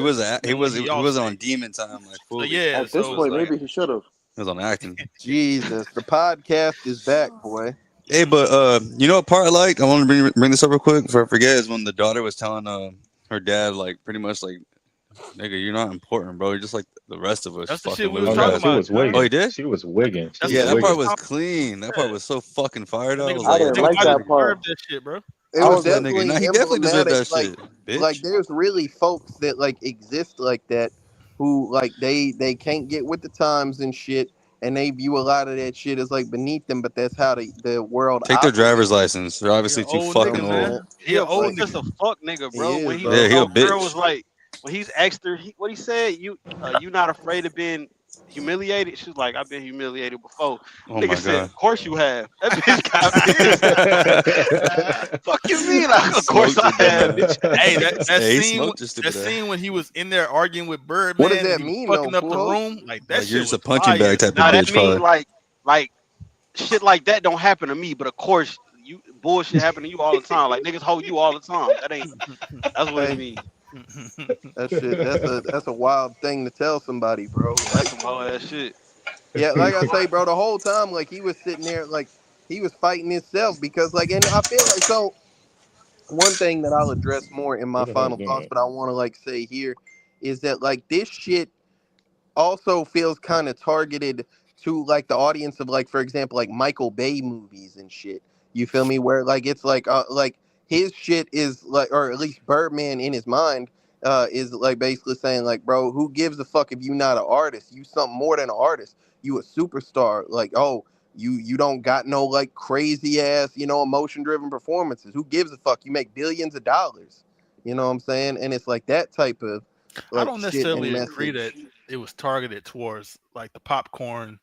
when he he off was on stage. demon time like So fully. yeah, At this He so was point, like maybe he should have. he was on acting. Jesus, the podcast is back, boy. Hey, but you know what part I liked? I want to bring this up real quick before I forget. Is when the daughter was telling her dad like pretty much like, "Nigga, you're not important, bro. You're just like the rest of us, that's the shit fucking we was Oh talking no, losers." she about. was You know what I Oh, mean? he wigging. did? She was wigging. She That's was the Yeah, shit that we part was wigging. was talking clean. That about. part Yeah. was so fucking fired. That I nigga, was I like, yeah, didn't that take nigga the like might have that booty. part. deserved that shit, bro. It I was was that Like, nigga. definitely Nah, he definitely deserved emblematic. that shit, Like bitch. there's really folks that like exist like that who like they can't get with the times and shit, and they view a lot of that shit as like beneath them. But that's how the world Take their driver's operates. license. They're he an obviously too old fucking nigga, Come old. on, man. He He an a old like just nigga. a fuck nigga, he bro. is, When Yeah, the bro. he a old girl bitch. was like, when he's asked her, what he said, you not afraid of being humiliated? She's like, I've been humiliated before. Oh Nigga my said, god. of course you have. That bitch got pissed. Fuck you mean? He Like, of course smoked I her have, dumb bitch. Hey, ass. that Hey, he scene smoked your that stupid ass. scene when he was in there arguing with What does Birdman and that he was mean though, fucking up the Pujols? room, like that Like you're shit just a was punching bag fire. type of Now that bitch, mean probably. like shit like that don't happen to me, but of course you bullshit happen to you all the time. Like niggas hold you all the time. That's what it Hey, means. that shit. That's a wild thing to tell somebody, bro. That's Like, some whole ass shit. yeah, like I say, bro. The whole time, like he was sitting there, like he was fighting himself because, like, and I feel like so. One thing that I'll address more in Who my the hell is final doing thoughts, that? but I want to like say here is that like this shit also feels kind of targeted to like the audience of like for example like Michael Bay movies and shit. You feel me? Where like his shit is like or at least Birdman in his mind is like basically saying like bro, who gives a fuck if you not an artist? You something more than an artist. You a superstar. Like oh you don't got no like crazy ass, emotion driven performances. Who gives a fuck? You make billions of dollars. You know what I'm saying? And it's like that type of I like don't shit and necessarily agree message. that it was targeted towards like the popcorn,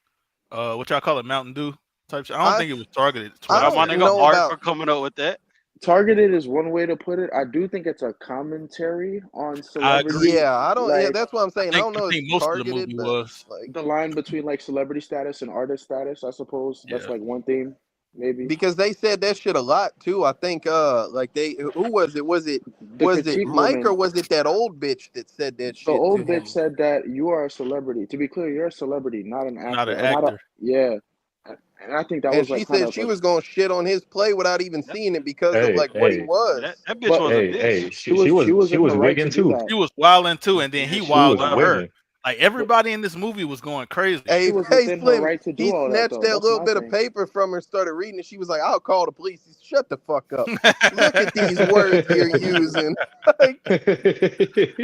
what y'all call it, Mountain Dew type shit. I don't I think it was targeted I Shout out towards my that. don't nigga know Art about for coming up with that. Targeted is one way to put it. I do think it's a commentary on I agree. celebrity, yeah, I don't yeah, like that's what I'm saying. I don't I know if think it's most of the targeted, movie but was. like the line between like celebrity status and artist status. I suppose that's Yeah. like one theme, maybe. because they said that shit a lot too. I think like they who was it? Was it The was it critique Mike or woman, was it that old bitch that said that the shit to old bitch him? said that you are a celebrity. To be clear, you're a celebrity, not an Not actor, an or not a actor. yeah. And I think that And was she like kind said of she a, was gonna shit on his play without even That, seeing it because of Hey, like what he hey, was. that bitch but was a hey, hey. bitch. she was She in was her right to wigging do too. that. She was wilding too, and then Yeah, he she She wilded was was on wild. her. wigging. Like everybody in this movie was going crazy. She was Hey, within her Slim, right to do he all that, snatched though. that That's little my bit of thing. paper from her, started reading it. She was like, "I'll call the police." He said, "Shut the fuck up. Look at these words you're using." Like,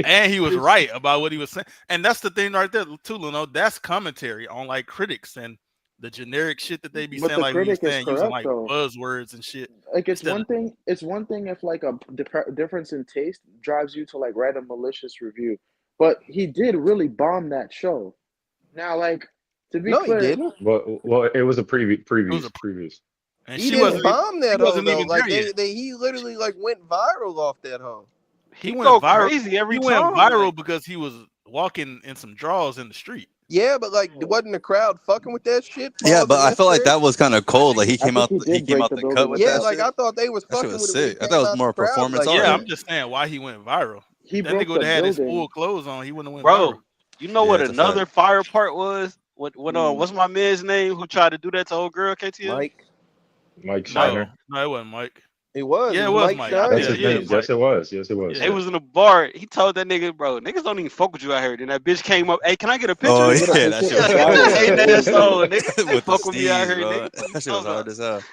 And he was right about what he was saying. And that's the thing right there, too, Luno. That's commentary on like critics and the generic shit that they be But saying, the like we were critic is saying, using correct, like though. buzzwords and shit. Like it's Instead one of, thing. It's one thing if like a difference in taste drives you to like write a malicious review. But he did really bomb that show. Now, like to be no, he clear, didn't. well, it was a it was a previous. and He she didn't wasn't even bomb she that hoe wasn't though. even Like there yet. he literally like went viral off that hoe. He He went go viral. crazy He every went time. viral Like, because he was walking in some drawers in the street. Yeah, but like, wasn't the crowd fucking with that shit? Yeah, Pause but and I felt like insert. that was kind of cold. Like I think he he did came break out the the building cut with with Yeah, that that. like shit. I thought they was That shit fucking was with it when he sick. I thought came it was out more the crowd. performance Like, art. Yeah, yeah, I'm just saying why he went viral. He That broke nigga would the have had his building. full clothes on. He wouldn't have went viral. bro, you know Yeah, what it's a fact. another fire part was? When Mm. what's my man's name who tried to do that to old girl, KTM? Mike. Mike No, Shiner. no, it wasn't Mike. It was. Yeah, It it was was Mike Mike. Yeah, I That's Yeah, Shiner. his think yeah, it it name. was is. Mike. Yes, it was. Yes, it was. They Yeah. was in a bar. He told that nigga, bro, niggas don't even fuck with you out here. Then that bitch came up, hey, can I get a Oh picture? Can I get a yeah, that picture? shit was That crazy. Ain't was that crazy. so, nigga? You With the fuck with me out steez, here, bro. nigga. What you That shit was talking hard about? as hell.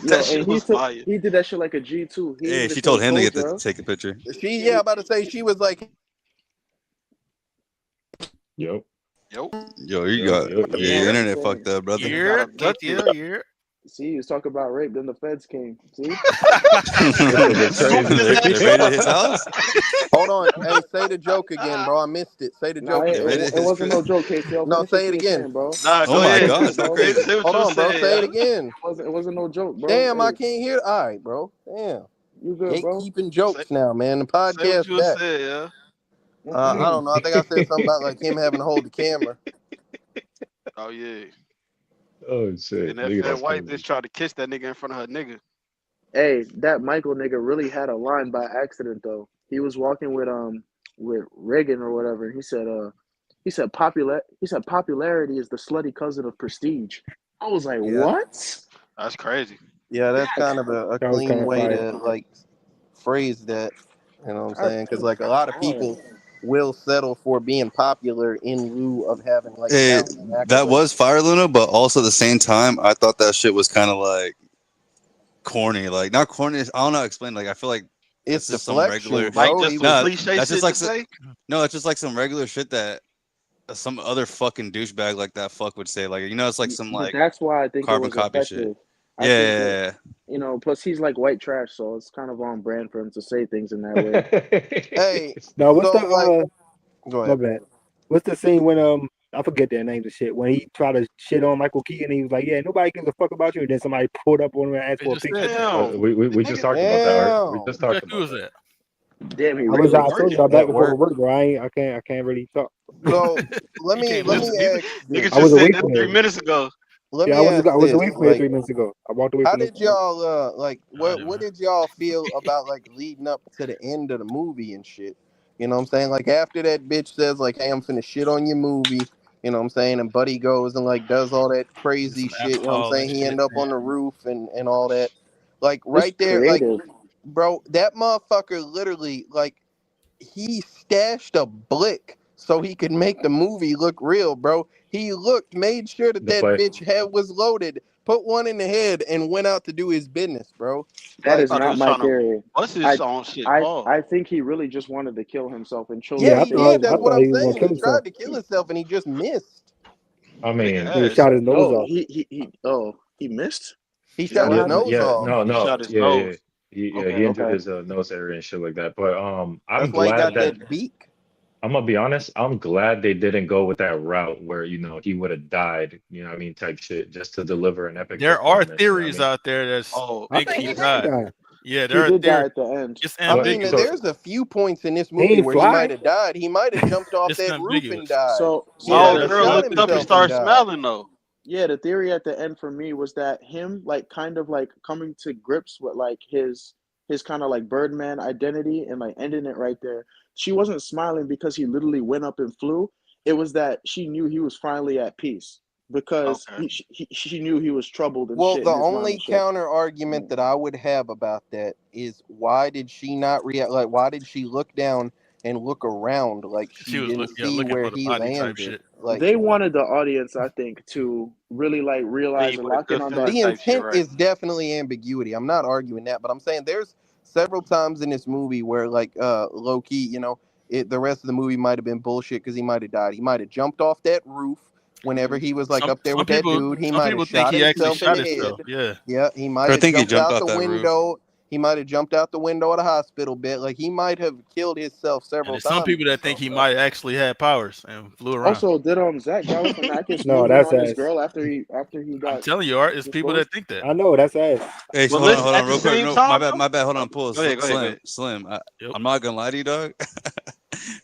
That Yo, shit and was fire. he did that shit like a G2. He didn't Hey, even she say told him to told get to ya. take a picture. Yeah, I'm about to say she was like, Yep. Yo, Yo, you Yep. got Yep. your Yeah, yeah, that's the internet thing. fucked up, brother. nigga got Yeah, abducted. yeah. See, he was talking about rape, then the feds came. See? This nigga Swooped his crazy. They ass raided up. his house. "Hold on, hey, say the joke again, bro. I missed it. Say the Nah, joke They again. raided it his wasn't no crib. joke, KCL. No, Finish what say it you were again. saying, bro. Nah, Oh go my ahead. god, Finish it's it, so bro. crazy. Say what Hold you were on, bro. saying, Say it yeah. again. It wasn't no joke, bro. Damn, I Hey, can't hear. All right, bro. Damn. you good, bro? Gatekeeping Say, jokes now, man. The say what podcast you were back. saying, yeah. I don't know. I think I said something about like him having to hold the camera. Oh yeah. Oh And shit, that nigga, fat that's white crazy. bitch tried to kiss that nigga in front of her nigga. Hey, that Michael nigga really had a line by accident though. He was walking with Reagan or whatever. He said popularity is the slutty cousin of prestige. I was like, Yeah. what? That's crazy. Yeah, that's kind of a That was kind clean of way fire. to like phrase that. You know what I'm That's saying? Because like a lot of hard. people will settle for being popular in lieu of having like Hey, talent and that accolades. was Fire Luna, but also at the same time, I thought that shit was kind of like corny. Like not corny. I don't know how to explain. Like I feel like It's it's just some regular. deflection, Like bro. just He some was No, cliche that's just shit like to say. no, it's just like some regular shit that some other fucking douchebag like that fuck would say. Like it's like some But like that's why I think it carbon was copy shit. effective. I Yeah, think yeah, it, yeah, plus he's like white trash, so it's kind of on brand for him to say things in that way. hey. Now, what's So the like, go my ahead. bad. What's the scene when I forget their names and shit when he tried to shit on Michael Keaton and he was like, yeah, nobody gives a fuck about you, and then somebody pulled up on him and asked They for a just picture. said that. Damn. The We just nigga, talked about that, Art. We Damn. just Who talked got you about was that. that? Damn, he I really told working. you I'm back At and forth work. with work, bro. I can't really talk. So let He me can't let me listen either. ask nigga this. I just was said away that from 3 there. minutes ago. Let Yeah, me ask I was this. away from there Like, 3 minutes ago. I walked away how from did the. y'all like All right, what man. did y'all feel about like leading up to the end of the movie and shit? You know what I'm saying? Like after that bitch says like, "Hey, I'm finna shit on your movie." You know what I'm saying? And Buddy goes and like does all that Did crazy some shit. You know what I'm alcohol and saying? He shit. end up Yeah. on the roof and all that. Like It's right there, like creative. bro, that motherfucker literally like he stashed a blick so he could make the movie look real, bro. He made sure that The that play. bitch head was loaded, put one in the head, and went out to do his business, bro. That I Like, is thought he not was my trying to theory. bust his I own shit. I Paul. I think he really just wanted to kill himself and chose yeah, Yeah, to I he save did. thought That's I what himself. thought I'm he was gonna saying. kill He himself. tried to kill himself and he just missed. I Nigga mean, He ass. shot his nose Oh, off. he missed. He Is that shot what his yeah, happened? nose yeah, off. no, He no, shot his yeah, nose. he Okay, injured okay. his nose area and shit like that. But I'm That's why he glad got that that beak. I'm gonna be honest. I'm glad they didn't go with that route where he would have died. You know what I mean? Type shit, just to deliver an epic There are performance. You know what I theories mean? out there that Oh, I think think he he it's did died. die. Yeah, He there are did die theories. at the end. It's I But mean, ambiguous. so there's a few points in this He movie ain't where he fly. might have died. He might have jumped off It's that roof and ambiguous. died. He my So Yeah, might old have that's girl shot true. looked It's up and himself and started ambiguous. died. smiling though. yeah, the theory at the end for me was that him like kind of like coming to grips with like his kind of like Birdman identity and like ending it right there. She wasn't smiling because he literally went up and flew. It was that she knew he was finally at peace because Okay. she knew he was troubled and Well, shit the in his mind only and shit. counter argument that I would have about that is why did she not react? Like, why did she look down and look around. Like She she was didn't see looking where for the he body type landed. shit. Like They wanted the audience, I think, to really like realize Leave and with a lock in good on feeling that. the type shit, intent right? is definitely ambiguity. I'm not arguing that, but I'm saying there's several times in this movie where like low key, you know, the rest of the movie might have been bullshit because he might have died. He might have jumped off that roof whenever he was like Some up there some with that people dude. He some might have people think shot he actually himself in shot the himself. head. Yeah. Yeah, he might I have think he jumped jumped out off the that roof. window. He might have jumped out the window of the hospital bed. Like he might have killed himself And several there's some times people or that think something, he bro. might actually had powers and flew around. Also, did Zach Galifianakis No, move in that's on this ass. girl after he I'm got telling you, Art, it's people disclosed? that think that. I know that's ass. Hey, But hold on, listen, hold at on, the real quick. same No, time, my bad. Hold oh, on, pull. go ahead, go Slim. Yep. I'm not gonna lie to you, dog.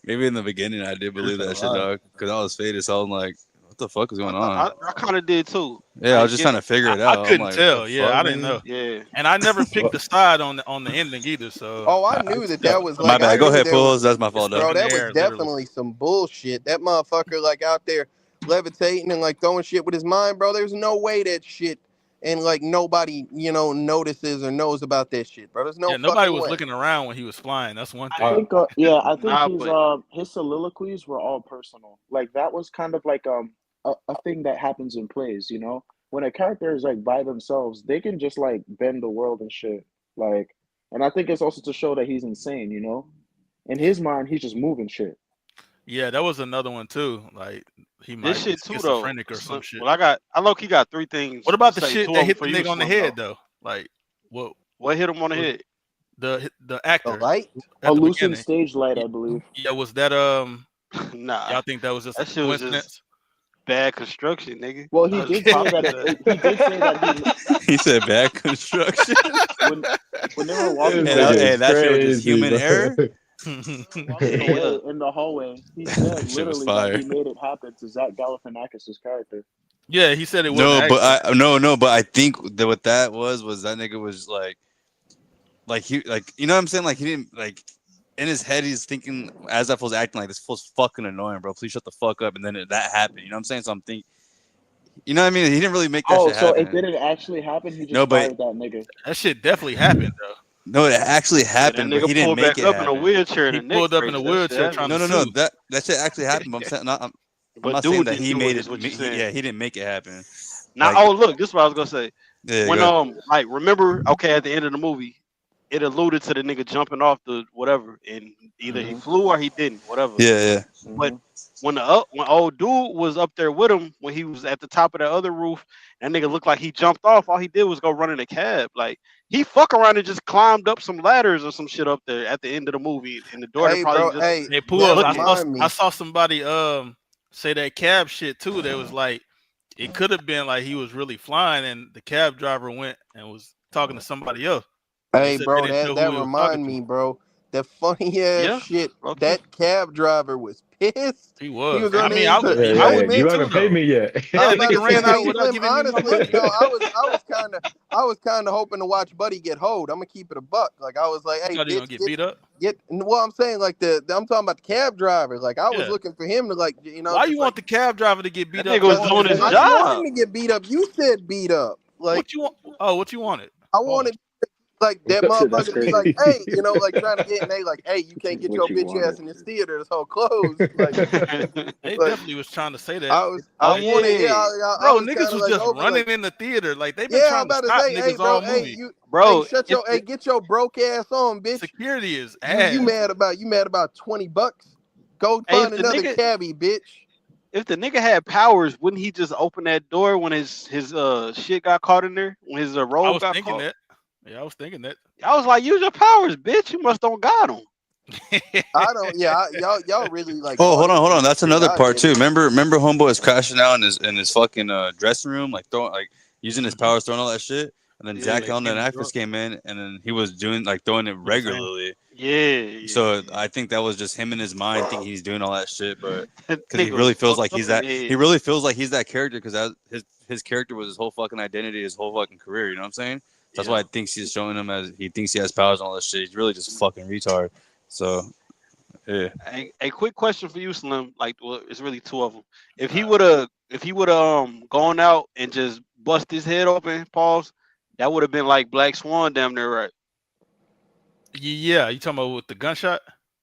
Maybe in the beginning I did believe that shit, dog, because I was faded. So I'm like, what the fuck is going on? I kind of did too. Yeah, I I was ain't just get trying to figure it I out. I'm couldn't like, what the tell. Yeah, fuck, I didn't man? know. yeah. And I never picked Well, the side on the ending either. So Oh, I I knew just that left it was up in My like the I bad. Go air. knew ahead, there was pulls. That's my It's fault, up though. bro, in the that was air, literally. definitely some bullshit. That motherfucker like out there levitating and like throwing shit with his mind, bro. There's no way that shit and like nobody, you know, notices or knows about that shit, bro. There's no Yeah, nobody fucking was way. looking around when he was flying. That's one I thing. uh, think, yeah, I think Nah, but his soliloquies were all personal. Like that was kind of like a thing that happens in plays. You know, when a character is like by themselves, they can just like bend the world and shit. Like, and I think it's also to show that he's insane. You know, in his mind, he's just moving shit. Yeah, that was another one too. Like he this might be shit too though. schizophrenic or some shit. Well, I low key got three What things to about the say. shit Two that of them hit for the you, nigga on the Slim head though. though? Like what What hit him on the was head? the The actor light? A at the loosened beginning? stage light, Y- I believe. Yeah, was that Nah, y'all think that was just a that shit was just coincidence? bad construction, nigga. Well, he I just did say popped that his ass. he did say that He said bad construction. when when they were walking this away. Hey, nigga's that shit was just crazy, human bro. error. When they were walking Yeah, away in the hallway, he said That shit was literally that fire. he made it happen to Zach Galifianakis' character. Yeah, he said it wasn't No, an accident. but I think that what that was that nigga was like he like you know what I'm saying, like he didn't like in his head he's thinking as that fool's acting like this fool's fucking annoying, bro. Please shut the fuck up, and then that happened. You know what I'm saying? So I'm thinking, you know what I mean? He didn't really make that Oh, shit so it happen. didn't actually happen. He No, just but fired that nigga. That shit definitely happened though. no, it actually yeah. That happened, but nigga he didn't pulled make back it up in a happen. wheelchair in He the next pulled up in a race. That shit wheelchair trying happened. to No, sue. that shit actually happened. But I'm saying not. I'm But not saying dude that didn't he do it, made is it. what you saying. Yeah, he didn't make it happen. Now, Like, oh look, this is what I was gonna say. yeah, When go. like remember, okay, at the end of the movie, it alluded to the nigga jumping off the whatever, and either he Mm-hmm. flew or he didn't, whatever. Yeah, yeah. But Mm-hmm. when old dude was up there with him, when he was at the top of that other roof, that nigga looked like he jumped off. All he did was go run in a cab. Like he fuck around and just climbed up some ladders or some shit up there at the end of the movie, and the daughter Hey, probably bro. just Hey, Hey, was Pools, that looking. remind I me. saw somebody say that cab shit too. That was like it could have been like he was really flying and the cab driver went and was talking to somebody else. They Hey, said they bro. didn't That know who that he was talking remind to. me, bro. The funny ass Yeah, shit. okay. That cab driver was pissed. He He was. was I running mean, into. Yeah, I yeah. would Hey be You man, too haven't paid though. me yet. Yeah, I'm the about nigga to say, ran out hey, without Slim. giving me my Honestly, money. no, I was kind of hoping to watch Buddy get hold. I'm gonna keep it a buck. Like I was like, You hey, thought he gonna bitch, get beat up? get. Well, I'm saying like I'm talking about the cab driver. Like I was Yeah. looking for him to like, you know, Why just you like, want the cab driver to get That beat up nigga for was doing doing his his I work? didn't want job. him to get beat up. You said beat up. Like What you want? Oh, what you wanted? I Pause. wanted like that That's motherfucker to be like, crazy. hey, you know, like trying to get, and they like, hey, you can't get What your you bitch ass wanted. in this theater. This whole closed. They Like definitely was trying to say that. I Oh Like, wanted, yeah, yeah, I bro, was kind niggas of was like just hoping, like, running in the theater. Like they've been yeah, I'm trying to about to stop say, hey, niggas bro, all hey, movie. hey, bro. get your broke ass on, bitch. Security is You ass. mad about $20? Go Hey, find another cabbie, bitch. if the nigga had powers, wouldn't he just open that door when his shit got caught in there? When his I robe was got thinking caught? that. Yeah, I was thinking that. I was like, use your powers, bitch. You must don't got them. I don't, yeah, y'all really like Oh, bought hold into on. this That's shit. another I part too. didn't. Remember, homeboy is crashing out in his fucking dressing room, like throwing, like using his Mhm. powers, throwing all that shit. And then Yeah, Zach Like Allen and getting actress drunk. came in, and then he was doing like throwing it Do the same. regularly. yeah. So I think that was just him in his mind thinking he's doing all that shit, but That because he nigga was really feels fucked like up he's in that, the he head. really feels like he's that character because his character was his whole fucking identity, his whole fucking career. You know what I'm saying? That's why Yeah. I think he's showing him as he thinks he has powers and all that shit. He's really just fucking retard. So yeah. A quick question for you, Slim. Like, well, it's really two of them. Uh, If he would have gone out and just bust his head open, pause, that would have been like Black Swan, damn near right. yeah, you talking about with the gunshot?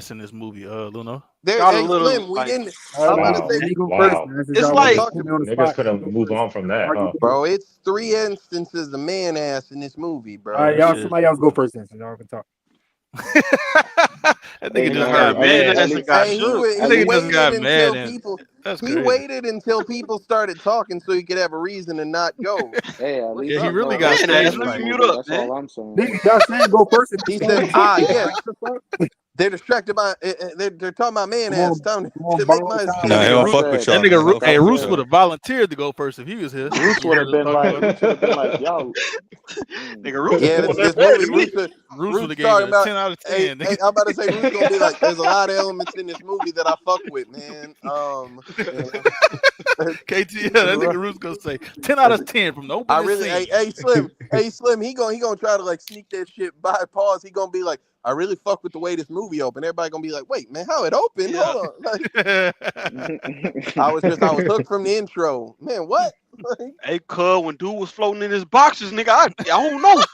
ass in this movie, Luna? There, Y'all a hey, little Slim, we like didn't. All right, I'm well, about to Wow, say, let me go first, wow. man. Since it's y'all like put me on the Niggas spot, let me finna go move first. on from that, Argue huh? the vote. bro, it's 3 instances of man ass in this movie, All bro. right, That y'all. shit. Somebody else go first, then, so y'all can talk. That Hey nigga just man, got Man, mad. that at shit least got Hey, shook. That at he nigga least just waited got mad, until and people that's he crazy. waited until people started talking so he could have a reason to not go. hey, at What's Yeah, least he he up, really know got how Man, to bro? play ass, stage in let this me fright. mute movie. up, That's man. all I'm saying. Nigga, y'all saying go first and He start said, the team. yes. Like the fuck? They're distracted by they're talking about man Come ass. on, Time come on, to make borrow my time. That No, he nigga don't Enough Root, fuck with said. that y'all, nigga man. He Root, don't hey, fuck Enough with Roos y'all. would said. have volunteered to go first if he was here. Roos He would heard have us been talking like, about it. Roos would have been like, y'all. Mm. Nigga, Root Yeah, pulled that this better movie, than me. Roos would Roots have gave talking it a about. 10 out of Hey, 10. hey, Nigga. I'm about to say Roots gonna be like, there's a lot of elements in this movie that I fuck with, man. You know, KTL, that nigga Roos gonna say 10 out of 10 from the I opening really, scene. hey Slim, he gonna try to like sneak that shit by pause. He gonna be like, I really fuck with the way this movie opened. Everybody gonna be like, wait, man, how it opened? Yeah. Hold on, like I was hooked from the intro, man. What? Like, Hey, cuz, when dude was floating in his boxes, nigga, I don't know.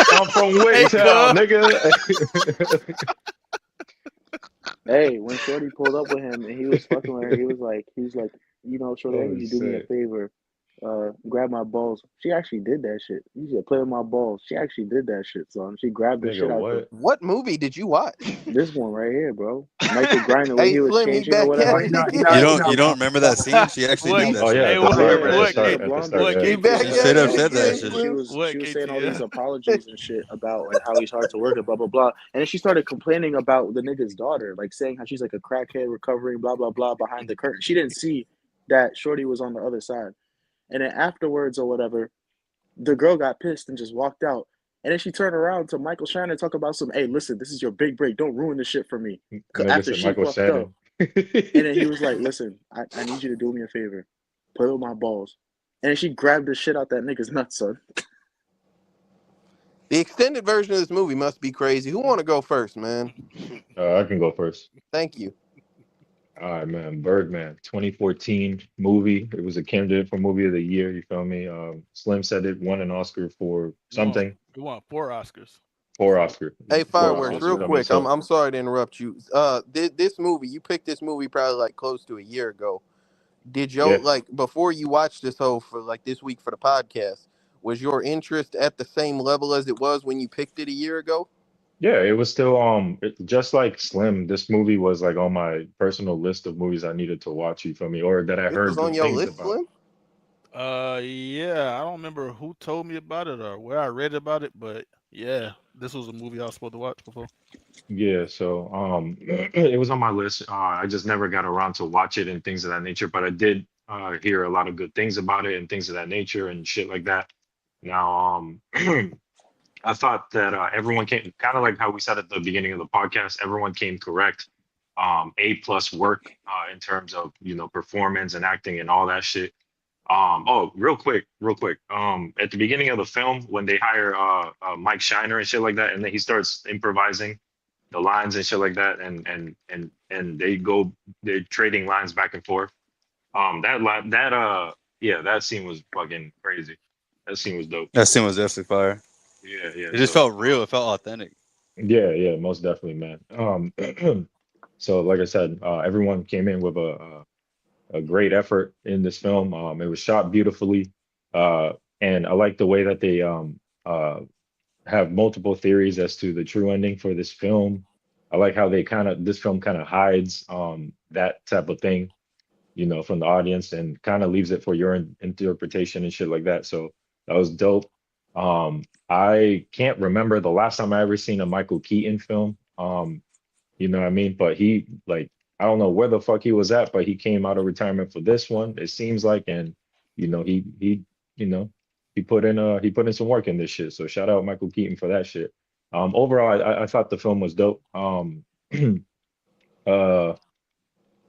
I'm from Hey, Wigtown, cuz. nigga. Hey, when Shorty pulled up with him and he was fucking with her, he was like, Shorty, I Oh need you to do me a shit. favor. Grab my balls. She actually did that shit. You said play with my balls. She actually did that shit, son. She grabbed the Nigga, shit out the what? what movie did you watch? this one right here, bro. Michael Griner when Hey he was Slim, he changing or back No, at whatever. he it not, he You not, he again. don't not you don't wrong. He remember not that wrong. scene? She actually What? did No, that Oh yeah, shit. Hey, at the what? right, start, right. at the What? She start, was K, a at the blonde start. girl. Yeah. He what? back She at straight it up And said that again, and shit. she Slim. was What? she was saying all these KTL. apologies and shit about like how he's hard to work with, blah blah blah. And then she started complaining about the nigga's daughter, like saying how she's like a crackhead recovering, blah blah blah, behind the curtain. She didn't see that Shorty was on the other side. And then afterwards or whatever, the girl got pissed and just walked out. And then she turned around to Michael Shannon and talk about some, hey, listen, this is your big break. Don't ruin this shit for me. Nigga After said she Michael fucked up. Shannon. And then he was like, listen, I need you to do me a favor. Play with my balls. And then she grabbed the shit out that nigga's nuts, son. The extended version of this movie must be crazy. Who want to go first, man? I can go first. Thank you. All right, man. Birdman, 2014 movie. It was a candidate for movie of the year. You feel me? Slim said it won an Oscar for We want, something. we want 4 Oscars. For Oscar. Hey, For fireworks, Oscars. You real feel me? quick. So I'm sorry to interrupt you. This movie, you picked this movie probably like close to a year ago. Did yeah. your like before you watched this whole for like this week for the podcast? Was your interest at the same level as it was when you picked it a year ago? Yeah, it was still just like Slim, this movie was like on my personal list of movies I needed to watch, you feel me? Or that I This was heard on good your things list, about. Slim. Yeah, I don't remember who told me about it or where I read about it, but yeah, this was a movie I was supposed to watch before. Yeah, so it was on my list. I just never got around to watch it and things of that nature, but I did hear a lot of good things about it and things of that nature and shit like that. Now, I thought that everyone came kind of like how we said at the beginning of the podcast, everyone came correct. A plus work in terms of performance and acting and all that shit. Oh, real quick. At the beginning of the film, when they hire Mike Shiner and shit like that, and then he starts improvising the lines and shit like that, and they're trading lines back and forth. That line, yeah, that scene was fucking crazy. That scene was dope. That scene was definitely fire. Yeah, yeah. It just So, felt real. It felt authentic. yeah, yeah, most definitely, man. So like I said, everyone came in with a great effort in this film. It was shot beautifully, uh, and I like the way that they have multiple theories as to the true ending for this film. I like how this film kind of hides that type of thing, from the audience and kind of leaves it for your interpretation and shit like that. So that was dope. I can't remember the last time I ever seen a Michael Keaton film. You know what I mean? But he like I don't know where the fuck he was at, but he came out of retirement for this one. It seems like, and he you know he put in some work in this shit. So shout out Michael Keaton for that shit. Overall, I thought the film was dope. Uh,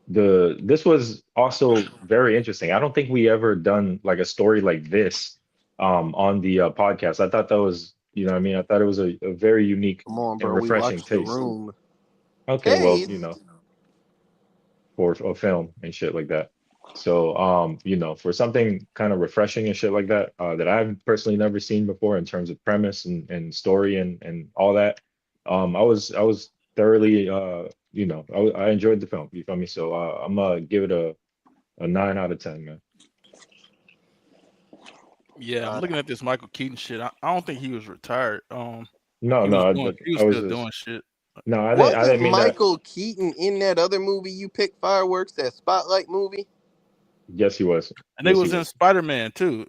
this was also very interesting. I don't think we ever done like a story like this on the podcast. I thought that was, what I mean, I thought it was a very unique Come on, and bro. We refreshing watched The taste. Room. Okay, well, Hey, for a film and shit like that. So, for something kind of refreshing and shit like that, that I've personally never seen before in terms of premise and story and all that, I was thoroughly, I enjoyed the film. You feel me? So, I'm gonna give it a 9 out of 10, man. Yeah, I'm uh, looking at this Michael Keaton shit. I don't think he was retired. No, He was no, doing, he was I was still just doing shit. No, I Wasn't didn't mean that. Michael Keaton in that other movie you picked, Fireworks, that Spotlight movie? Yes, he was. And they Yes, he was in was. Spider-Man too.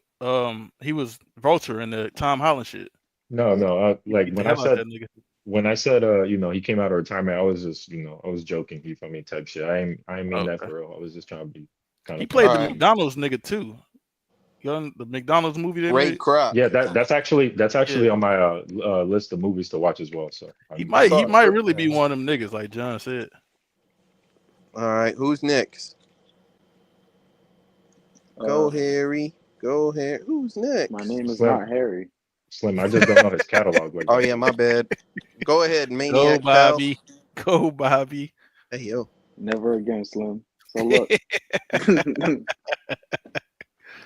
He was Vulture in the Tom Holland shit. No, no. He Like beat the hell out that nigga. when I said he came out of retirement, I was just I was joking. You feel me? Type shit. I ain't mean that Okay. for real. I was just trying to be kind He of funny. played All the right. McDonald's nigga too. The McDonald's movie they Ray made. Kroc. Yeah, that's actually Yeah. on my list of movies to watch as well. So He I'm I might thought, really be one of them niggas like John said. all right, who's next? Go Harry. Go Harry. Who's next? My name is Slim. not Harry. Slim. I just don't know his catalog like Oh that. yeah, my bad. Go ahead, Go Maniac Pal. Bobby. Go Bobby. Hey yo. Never again, Slim. So look,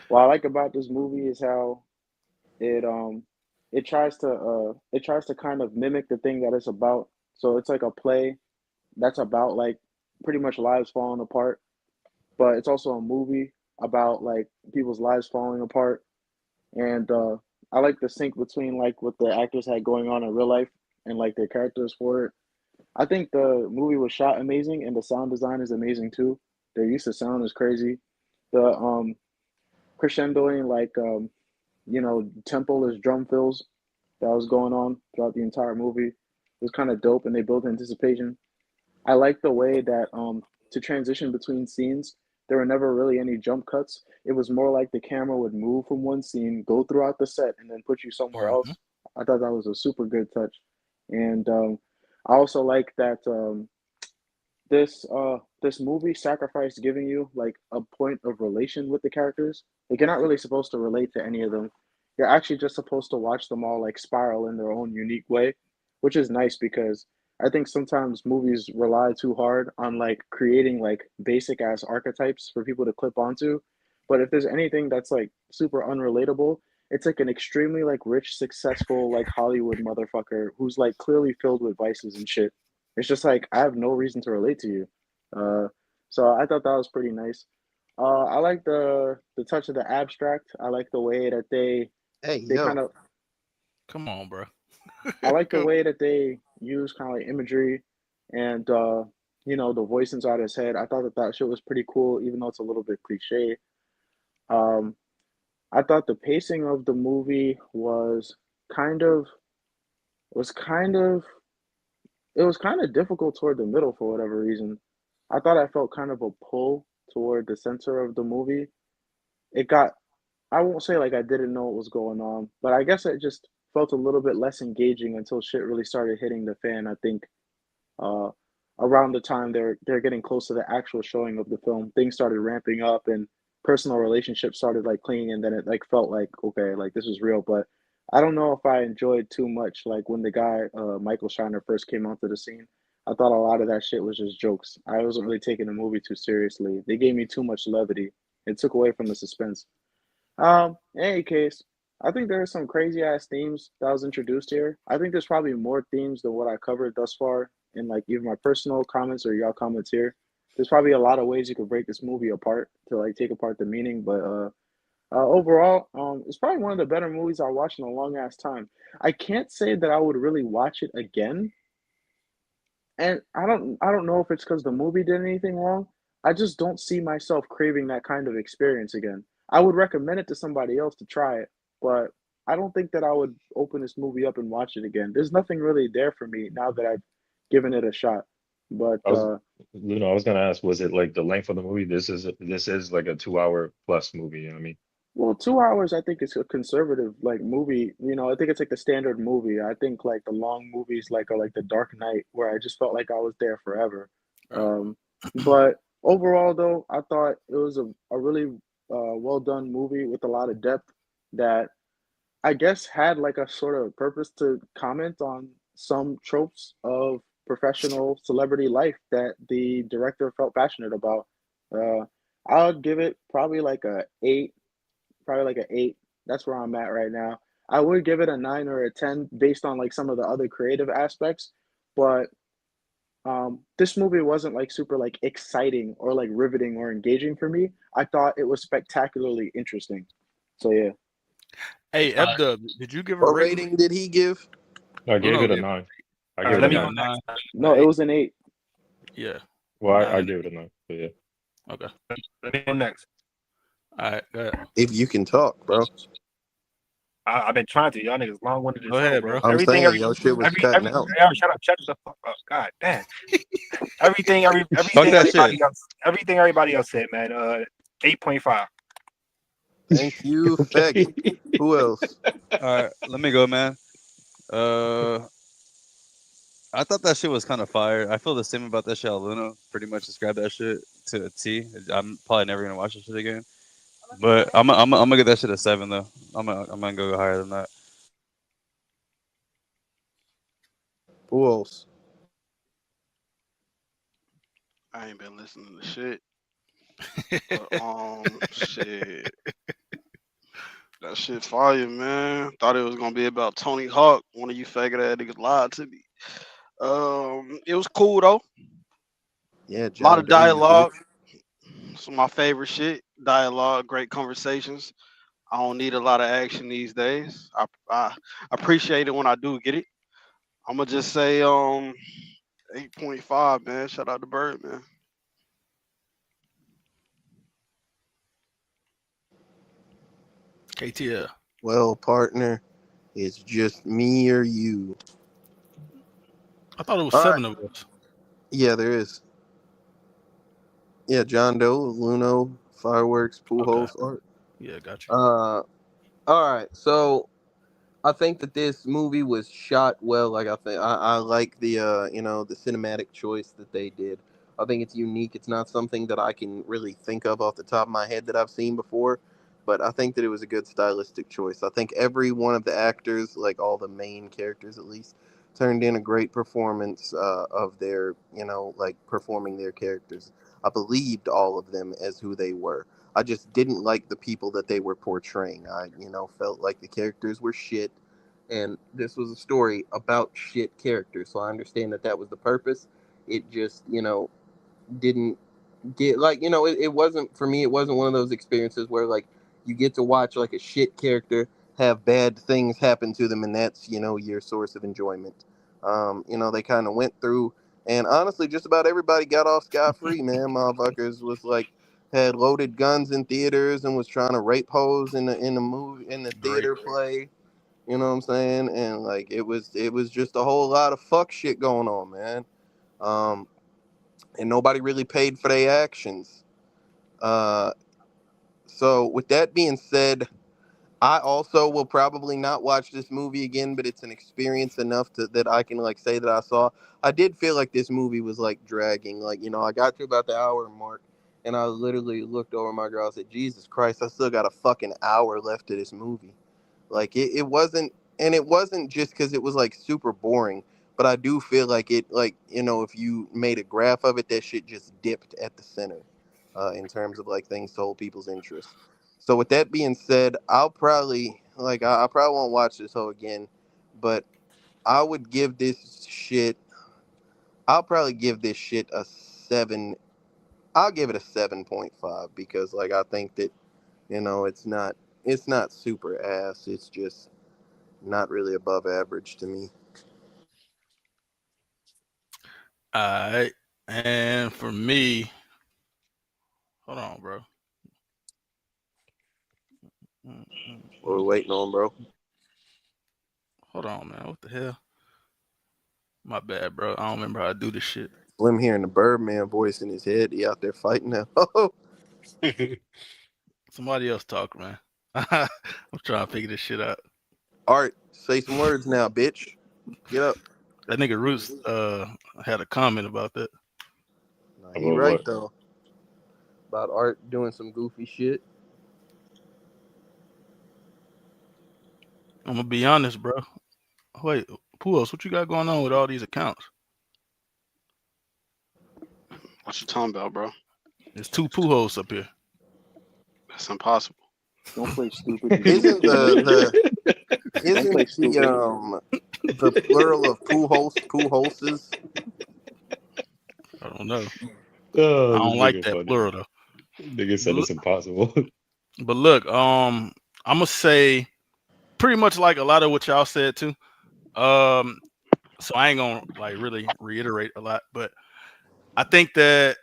what I like about this movie is how it it tries to kind of mimic the thing that it's about. So it's like a play that's about like pretty much lives falling apart, but it's also a movie about like people's lives falling apart. And I like the sync between like what the actors had going on in real life and like their characters for it. I think the movie was shot amazing and the sound design is amazing too. Their use of sound is crazy. The crescendoing like tempo is drum fills that was going on throughout the entire movie. It was kind of dope and they built anticipation. I like the way that to transition between scenes, there were never really any jump cuts. It was more like the camera would move from one scene, go throughout the set, and then put you somewhere Mhm. else. I thought that was a super good touch, and I also like that this movie sacrificed giving you like a point of relation with the characters. Like you're not really supposed to relate to any of them. You're actually just supposed to watch them all like spiral in their own unique way, which is nice because I think sometimes movies rely too hard on like creating like basic ass archetypes for people to clip onto. But if there's anything that's like super unrelatable, it's like an extremely like rich, successful like Hollywood motherfucker who's like clearly filled with vices and shit. It's just like I have no reason to relate to you. Uh, so I thought that was pretty nice. I like the touch of the abstract. I like the way that Hey they yo. kind of Come on, bro. I like the Go. way that they use kind of like imagery and the voice inside his head. I thought that shit was pretty cool, even though it's a little bit cliche. Um, I thought the pacing of the movie kind of was kind of it was kind of difficult toward the middle for whatever reason. I thought I felt kind of a pull toward the center of the movie. It got, I won't say like I didn't know what was going on, but I guess it just felt a little bit less engaging until shit really started hitting the fan. I think uh, around the time they're getting close to the actual showing of the film, things started ramping up and personal relationships started like clinging, and then it like felt like okay, like this is real. But I don't know if I enjoyed too much like when the guy Michael Shiner first came onto the scene. I thought a lot of that shit was just jokes. I wasn't really taking the movie too seriously. They gave me too much levity. It took away from the suspense. In any case, I think there are some crazy ass themes that was introduced here. I think there's probably more themes than what I covered thus far in like either my personal comments or y'all comments here. There's probably a lot of ways you could break this movie apart to like take apart the meaning, but overall, it's probably one of the better movies I watched in a long ass time. I can't say that I would really watch it again, and I don't know if it's because the movie did anything wrong. I just don't see myself craving that kind of experience again. I would recommend it to somebody else to try it, but I don't think that I would open this movie up and watch it again. There's nothing really there for me now that I've given it a shot. But I was, I was gonna ask, was it like the length of the movie? This is like a 2 hour plus movie. You know what I mean? well, 2 hours I think is a conservative like movie. I think it's like the standard movie. I think like the long movies like are like The Dark Knight, where I just felt like I was there forever. Right. But overall, though, I thought it was a really well done movie with a lot of depth that I guess had like a sort of purpose to comment on some tropes of professional celebrity life that the director felt passionate about. Uh, I would give it probably like a eight, probably like an eight. That's where I'm at right now. I would give it a nine or a 10 based on like some of the other creative aspects, but this movie wasn't like super like exciting or like riveting or engaging for me. I thought it was spectacularly interesting. So yeah. Hey, F Dub, did you give a What rating? rating did he give? I No, gave no, it a give. 9. I All give right, it let a me I go nine. got next. 9. No, it was an 8. Yeah. Well, I 9. give it a 9. But yeah. Okay. Let me go next. All right. Go ahead. If you can talk, bro. I've been trying to. Y'all niggas long-winded Go as hell, ahead, bro. bro. I'm saying your shit was cutting out. Shut up, shut the fuck up. God damn. Everything Fuck that shit. everything everybody else said, man. 8.5. Thank you, faggot. Who else? All right, let me go, man. Uh, I thought that shit was kind of fire. I feel the same about that shit. Luna pretty much described that shit to a T. I'm probably never gonna watch that shit again. But I'm gonna give that shit a 7 though. I'm gonna go higher than that. Who else? I ain't been listening to shit. But shit. That shit fire, man. Thought it was gonna be about Tony Hawk. One of you faggot ass niggas lied to me. It was cool though. Yeah, A lot John of Doe, you dialogue. bitch. Some of my favorite shit. Dialogue, great conversations. I don't need a lot of action these days. I appreciate it when I do get it. I'm gonna just say 8.5, man. Shout out to Birdman. KTL. Well, partner, it's just me or you. I thought it was All right. 7 of us. Yeah, there is. Yeah, John Doe, Luno, Fireworks, Pool Okay. Holes, Art. Yeah, got you. All right. So I think that this movie was shot well. Like I like the the cinematic choice that they did. I think it's unique. It's not something that I can really think of off the top of my head that I've seen before, but I think that it was a good stylistic choice. I think every one of the actors, like all the main characters at least, turned in a great performance of their like performing their characters. I believed all of them as who they were. I just didn't like the people that they were portraying. I, felt like the characters were shit, and this was a story about shit characters. So I understand that that was the purpose. It just, didn't get like, it wasn't for me. It wasn't one of those experiences where like you get to watch like a shit character have bad things happen to them, and that's your source of enjoyment. They kind of went through, and honestly, just about everybody got off scot free. Man, motherfuckers was like had loaded guns in theaters and was trying to rape hoes in the movie in the Great. theater play. You know what I'm saying? And like it was just a whole lot of fuck shit going on, man. Um, and nobody really paid for their actions. Uh, so with that being said, I also will probably not watch this movie again, but it's an experience enough that I can like say that I saw. I did feel like this movie was like dragging. Like, I got to about the hour mark and I literally looked over my girl and said, Jesus Christ, I still got a fucking hour left of this movie. Like it wasn't, and it wasn't just because it was like super boring, but I do feel like it, like if you made a graph of it, that shit just dipped at the center, in terms of like things to hold people's interest. So with that being said, I'll probably like I probably won't watch this whole again, but I would give this shit. I'll probably give this shit a 7. I'll give it a 7.5 because like I think that it's not super ass. It's just not really above average to me. All right. And for me, hold on, bro. What we're waiting on, bro. Hold on, man. What the hell? My bad, bro. I don't remember how to do this shit. Slim hearing the Birdman voice in his head. He out there fighting now. Somebody else talk, man. I'm trying to figure this shit out. Art, say some words now, bitch. Get up. That nigga Roots had a comment about that. Nah, he About right what? though. About Art doing some goofy shit. I'm gonna be honest, bro. Wait, Puos, what you got going on with all these accounts? What you talking about, bro? There's 2 Pujols up here. That's impossible. Don't play stupid. You Isn't stupid bitch. the Don't play isn't stupid. the plural of Pujols? I don't know. I Oh, this don't like nigga that funny. plural though. Nigga But said it's impossible. look, I'm gonna say pretty much like a lot of what y'all said too. Um, so I ain't gonna like really reiterate a lot, but I think that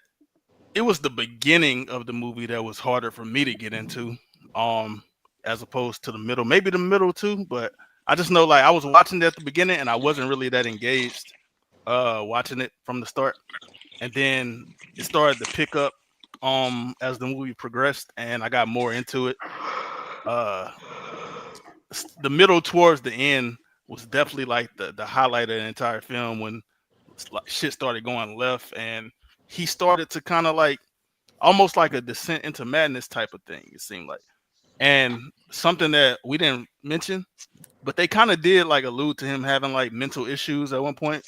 it was the beginning of the movie that was harder for me to get into, as opposed to the middle. Maybe the middle too, but I just know like I was watching it at the beginning and I wasn't really that engaged watching it from the start. And then it started to pick up as the movie progressed and I got more into it. Uh the middle towards the end was definitely like the highlight of the entire film when shit started going left and he started to kind of like almost like a descent into madness type of thing, it seemed like. And something that we didn't mention, but they kind of did like allude to him having like mental issues at one point.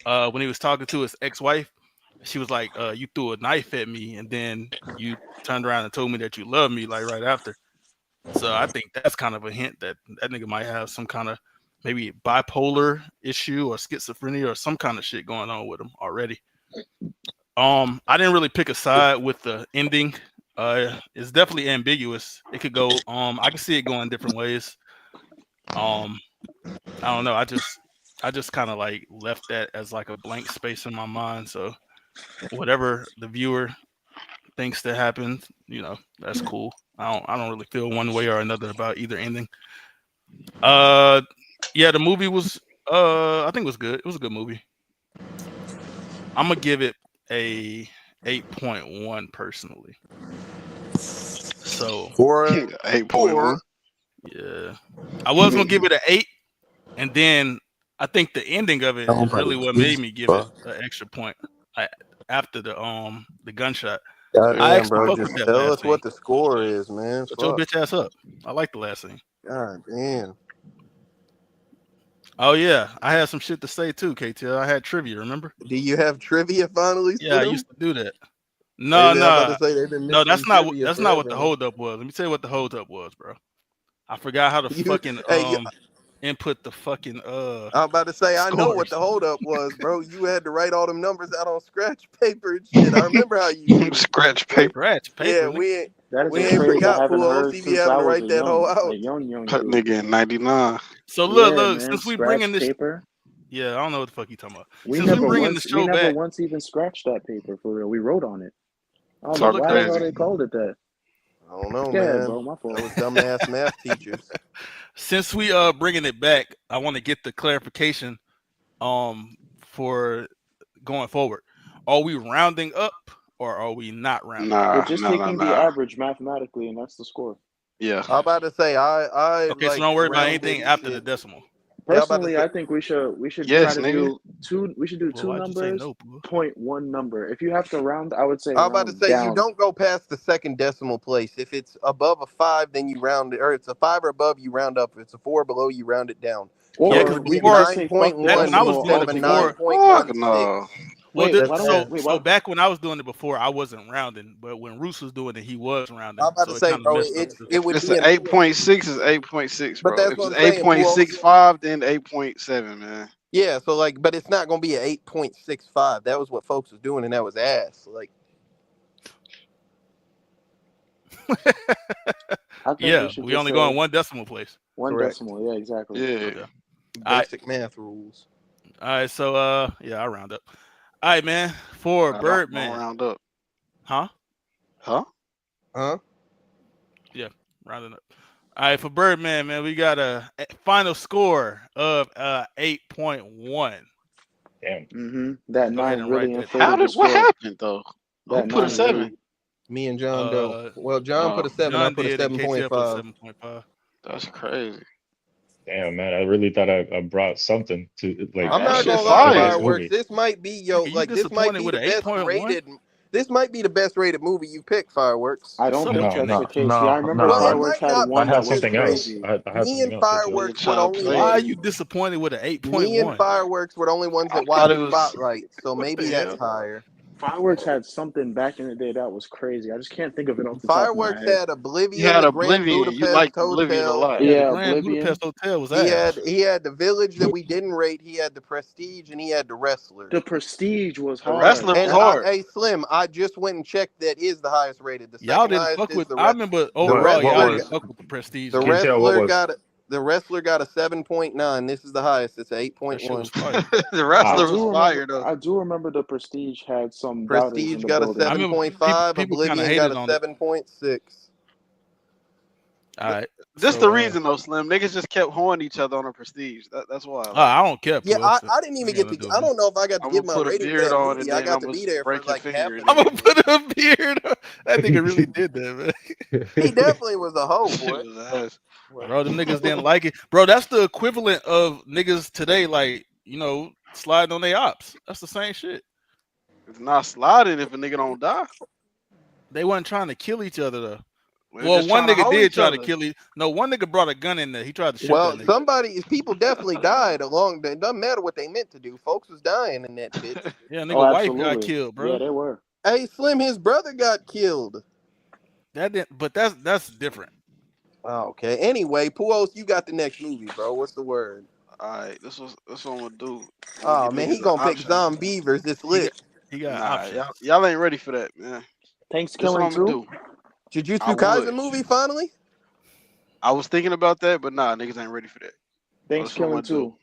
When he was talking to his ex-wife, she was like, you threw a knife at me and then you turned around and told me that you love me like right after. So I think that's kind of a hint that that nigga might have some kind of maybe bipolar issue or schizophrenia or some kind of shit going on with him already. I didn't really pick a side with the ending. It's definitely ambiguous. It could go I can see it going different ways. I don't know. I just kind of like left that as like a blank space in my mind. So whatever the viewer thinks that happened, that's cool. I don't really feel one way or another about either ending. Yeah, the movie was I think it was good. It was a good movie. I'm gonna give it a 8.1 personally. So For 8.1. yeah, I was gonna give it an 8, and then I think the ending of it is really what made me give it an extra point. After the gunshot, I Goddamn, actually bro, fuck with just that tell last us scene. what the score is, man. Shut your Fuck. bitch ass up. I like the last scene. God damn. Oh yeah, I had some shit to say too, KTL. I had trivia. Remember? Do you have trivia finally, Yeah, I Slim? used to do that. Hey, No, man, I'm about no, to say they've been no. missing trivia That's not what forever, the man. holdup was. Let me tell you what the holdup was, bro. I forgot how to You, fucking hey, input the fucking I'm about to say I know what scores. the holdup was, bro. You had to write all them numbers out on scratch paper and shit. I remember how you did it. Scratch paper. Scratch Yeah, paper. Nigga. That is we a ain't phrase I forgot, haven't Pulo. heard See me since I having to was write that whole out. young That dude. nigga in 99. So Yeah, look. man, Since we bringing scratch this, paper. yeah, I don't know what the fuck you talking about. We Since we never bringing the once show back, even scratched that paper for real. We wrote on it. I don't so know Talk look why the though. hell crazy. they called it that. I don't know, Go ahead, man. bro. My fault. Those dumbass math teachers. Since we bringing it back, I want to get the clarification for going forward. Are we rounding up or are we not rounding up? We're Nah, just nah, nah, taking the nah. average mathematically, and that's the score. Yeah. I'm about to say I Okay, so like don't worry about rounded anything and after the shit. decimal. Yeah, I'm about to Personally, say. I think we should try Yes, to nigga. do two. We should do Well, two why'd you say numbers, no, bro? 0.1 number. If you have to round, I would say I'm about to round say you down. don't go past the second decimal place. If it's above a 5, then you round it, or it's a 5 or above, you round up. If it's a 4 below, you round it down. So Yeah, it because Or would be we a could before just say fuck the back when 9.1 I was decimal doing instead it of a before, Fuck 9.16. no. well, Wait, why That's don't so wait? so Why? back when I was doing it before, I wasn't rounding, but when Roos was doing it, he was rounding, I'm about to so it say, kind of bro, messed up. it If would it's be an an 8.6, it's 8.6, but bro. that's If what it's I'm saying, Puos. 8.65, then 8.7, man. Yeah, so like, but it's not gonna be an 8.65. That was what folks was doing, and that was ass. Like, I think we Yeah, should we just only going say one decimal place. one correct. decimal. Yeah, exactly. Yeah. Okay. All right. Basic math rules. All right. So yeah, I'll round up. All right, man. For Nah, don't Birdman, round up. huh? Huh? Huh? Yeah, rounding up. All right, for Birdman, man, we got a final score of 8.1. Damn. That Go ahead 9 and write really that down. How inflated the did what score. happened though? Who That put a 9 7? really. Me and John Doe. Uh, Well, John put Oh, a 7. I John put a did and KTL put 7.5. 7.5. that's crazy. Damn, man. I really thought I brought something to like I'm That not shit gonna lie, for this fire. Fireworks. movie. This might be Nigga, you this might disappointed be with the an best 8.1? rated. This might be the best rated movie you picked, Fireworks. I What's don't up with think No, you that's the no, niggas? case. Yeah, I remember Well, it Fireworks might had not I one be had that was just something else. crazy. I had me something and else, KTO. Nigga Fireworks were the trying to only play. Why are ones. you disappointed with an Me and 8.1? Fireworks were the only ones I that thought watched it the was spotlight. So what the maybe that's hell? higher. Fireworks had something back in the day that was crazy. I just can't think of it off the top of my Fireworks head. had You Oblivion, had the Grand Oblivion. You Budapest liked Oblivion a Hotel. lot. Yeah, the Yeah, Grand Oblivion. Budapest Hotel was He ass. had the Village that we didn't rate. He had the Prestige, and he had the Wrestler. The Prestige was The hard. wrestler was And hard. hey, Slim, I just went and checked. That is the highest rated. The Y'all second didn't highest fuck is with. I remember the What overall what y'all Wrestler. didn't was fuck with the Prestige The that much. KTO? What Wrestler was got The Wrestler got a 7.9. This is the highest. It's an That shit was 8.1. fire. The Wrestler Wow. was fire though. I do remember the Prestige had some doubters in Prestige the got a building. I remember 7.5. people kind of Oblivion got hated a on it. 7.6. All right. This So, the reason though, Slim. Niggas just kept honing each other on the Prestige. That's why. I don't care. Yeah, Puss. I didn't even Ain't get nothing to. do I with me. don't know if I got to I'm give gonna my put a rating for beard that on movie. and I then got I'm to gonna be there for break your like half finger. the And I'm then gonna movie. put a beard on. That nigga really did that, man. He definitely was a hoe, shit boy. was ass. Bro, them niggas didn't like it. Bro, that's the equivalent of niggas today, like, sliding on their ops. That's the same shit. It's not sliding if a nigga don't die. They wasn't trying to kill each other, though. We're Well, just one trying to nigga hold did each try to other. kill you. No, one nigga brought a gun in there. He tried to shoot Well, that nigga. people definitely died along. It doesn't matter what they meant to do. Folks was dying in that bitch. Yeah, Oh, nigga wife got absolutely. killed, Yeah, bro. they were. Hey, Slim, his brother got killed. That didn't, but that's different. Oh, okay. Anyway, Puos, you got the next movie, bro. What's the word? Alright, this what I'm gonna do. I'm gonna Oh give man, he niggas an gonna pick option. Zombievers. It's He got, lit. he got Nah, options. y'all ain't ready for that, man. Thanks This what Killing I'm gonna 2. do. I Jujutsu would. Kaisen movie finally. I was thinking about that, but nah, niggas ain't ready for that. So Thanks that's what I'm Killing gonna do. 2.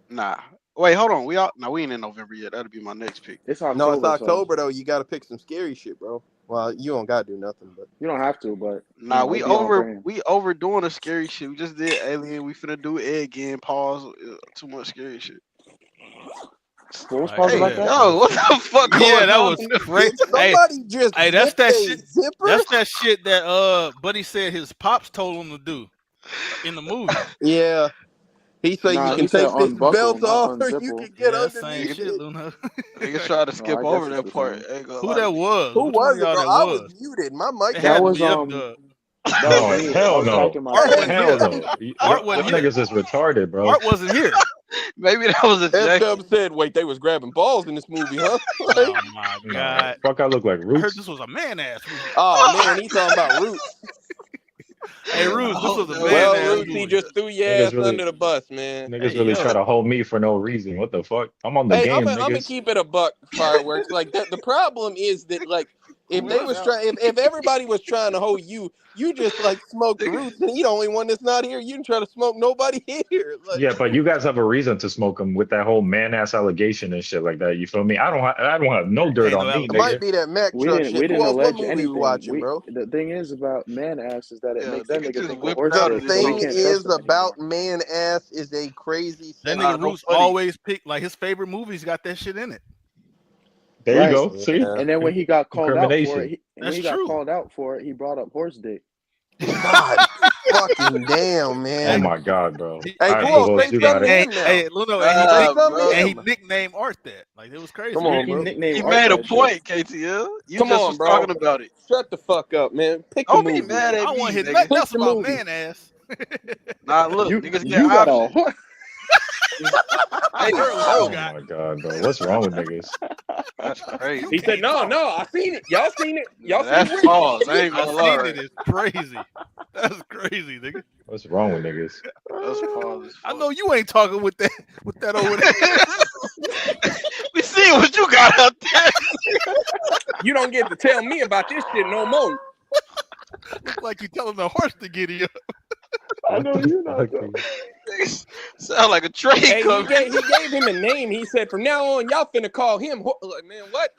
Nah. Wait, hold on. We ain't in November yet. That'll be my next pick. It's No, it's October, so October though. You got to pick some scary shit, bro. Well, you don't gotta do nothing, but you don't have to, but Nah, it'd be on brand. we overdoing the scary shit. We just did Alien. We finna do it again. Pause. Too much scary shit. What was All right, paused go Hey, about ahead, that? yo, Puss. what the fuck Yeah, going that on? was crazy. did somebody just Hey, that's zip that a shit. zipper? That's that shit that Buddy said his pops told him to do in the movie. Yeah, he said you Nah, can he said take this unbuckle, belt not off, or you unzipple. can get Yeah, same underneath Niggas, shit, it. Luna. niggas tried to No, skip I guess over it's that the part. same. Ain't gonna Who lie to that you. was? Who Which one was of it, y'all bro? that I was was? muted. My mic It That had to wasn't was be F working. Dub. that was Oh me. I hell was no. talking my Art shit. wasn't Hell here. no. Art Y'all wasn't here. niggas is retarded, bro. Art wasn't here. Maybe that was a F Jack. Dub said, "Wait, they was grabbing balls in this movie, huh?" Like, Oh my Nah, god! fuck I look like I heard this Roots. was a man ass movie. oh man, he talking about Roots. Hey, Yeah. Ruse, I this hope was a that man wasn't Well, ass him. Roots, he movie. just threw your Niggas ass really under the bus, man. niggas Hey really try yo, to hold me for no reason. What the fuck? I'm on the Hey, I'm game, gonna niggas. keep it a buck. Fireworks like that. The problem is that like if they what? was trying, if everybody was trying to hold you, you just like smoked Nigga, Roots, and he the only one that's not here. You didn't try to smoke nobody here. Like, Yeah, but you guys have a reason to smoke them with that whole man ass allegation and shit like that. You feel me? I don't have no dirt Ain't no on me, it might nigga. allegation. be that Mac We truck didn't we shit. didn't Who else? What allege movie we anything. watching, bro? The thing is about man ass is that it yeah, makes that nigga nigga just think a whipped horse out The of dick, this so he thing hoe. can't trust is him anymore. about man ass is a crazy That sentence. nigga Nah, no Roots funny. always pick like his favorite movies got that shit in it. There you Right. go. See? Yeah. And then when he got called out for Incrimination. it, That's true. he brought up horse dick. God, fucking damn, Oh Hey, man. my god, bro. he, Hey, All right, and he Puo, Pujols, say you nicknamed got something it. to hey, him now. hey Luno, Say Nah, something to bro. and he him. nicknamed Art that. Like it was Come crazy. Yeah, on, he bro. nicknamed He Art made a that shit. point, KTL. You Come just on, was bro. talking about it. Shut the fuck up, man. Pick the Don't be movie. mad I at don't want me, to hear nigga. nothing Pick else the about movie. man ass. Nah, look, You niggas get you got a options. horse. I heard what you Oh got. my god, bro. What's wrong with niggas? That's You crazy. He said, can't no, talk. no, I seen it. Y'all seen it. Y'all Nah, seen that's it with me. pause. I ain't I gonna lie, seen right? it. It's crazy. That's crazy, nigga. What's wrong with niggas? That's pause as I fuck. know you ain't talking with that over there. We see what you got out there. You don't get to tell me about this shit no more. Look like you telling the horse to get you. I What know the you're not fuck? though. Sound like a train Hey, coming. he gave him a name. He said, from now on, y'all finna call him. Like, man, what?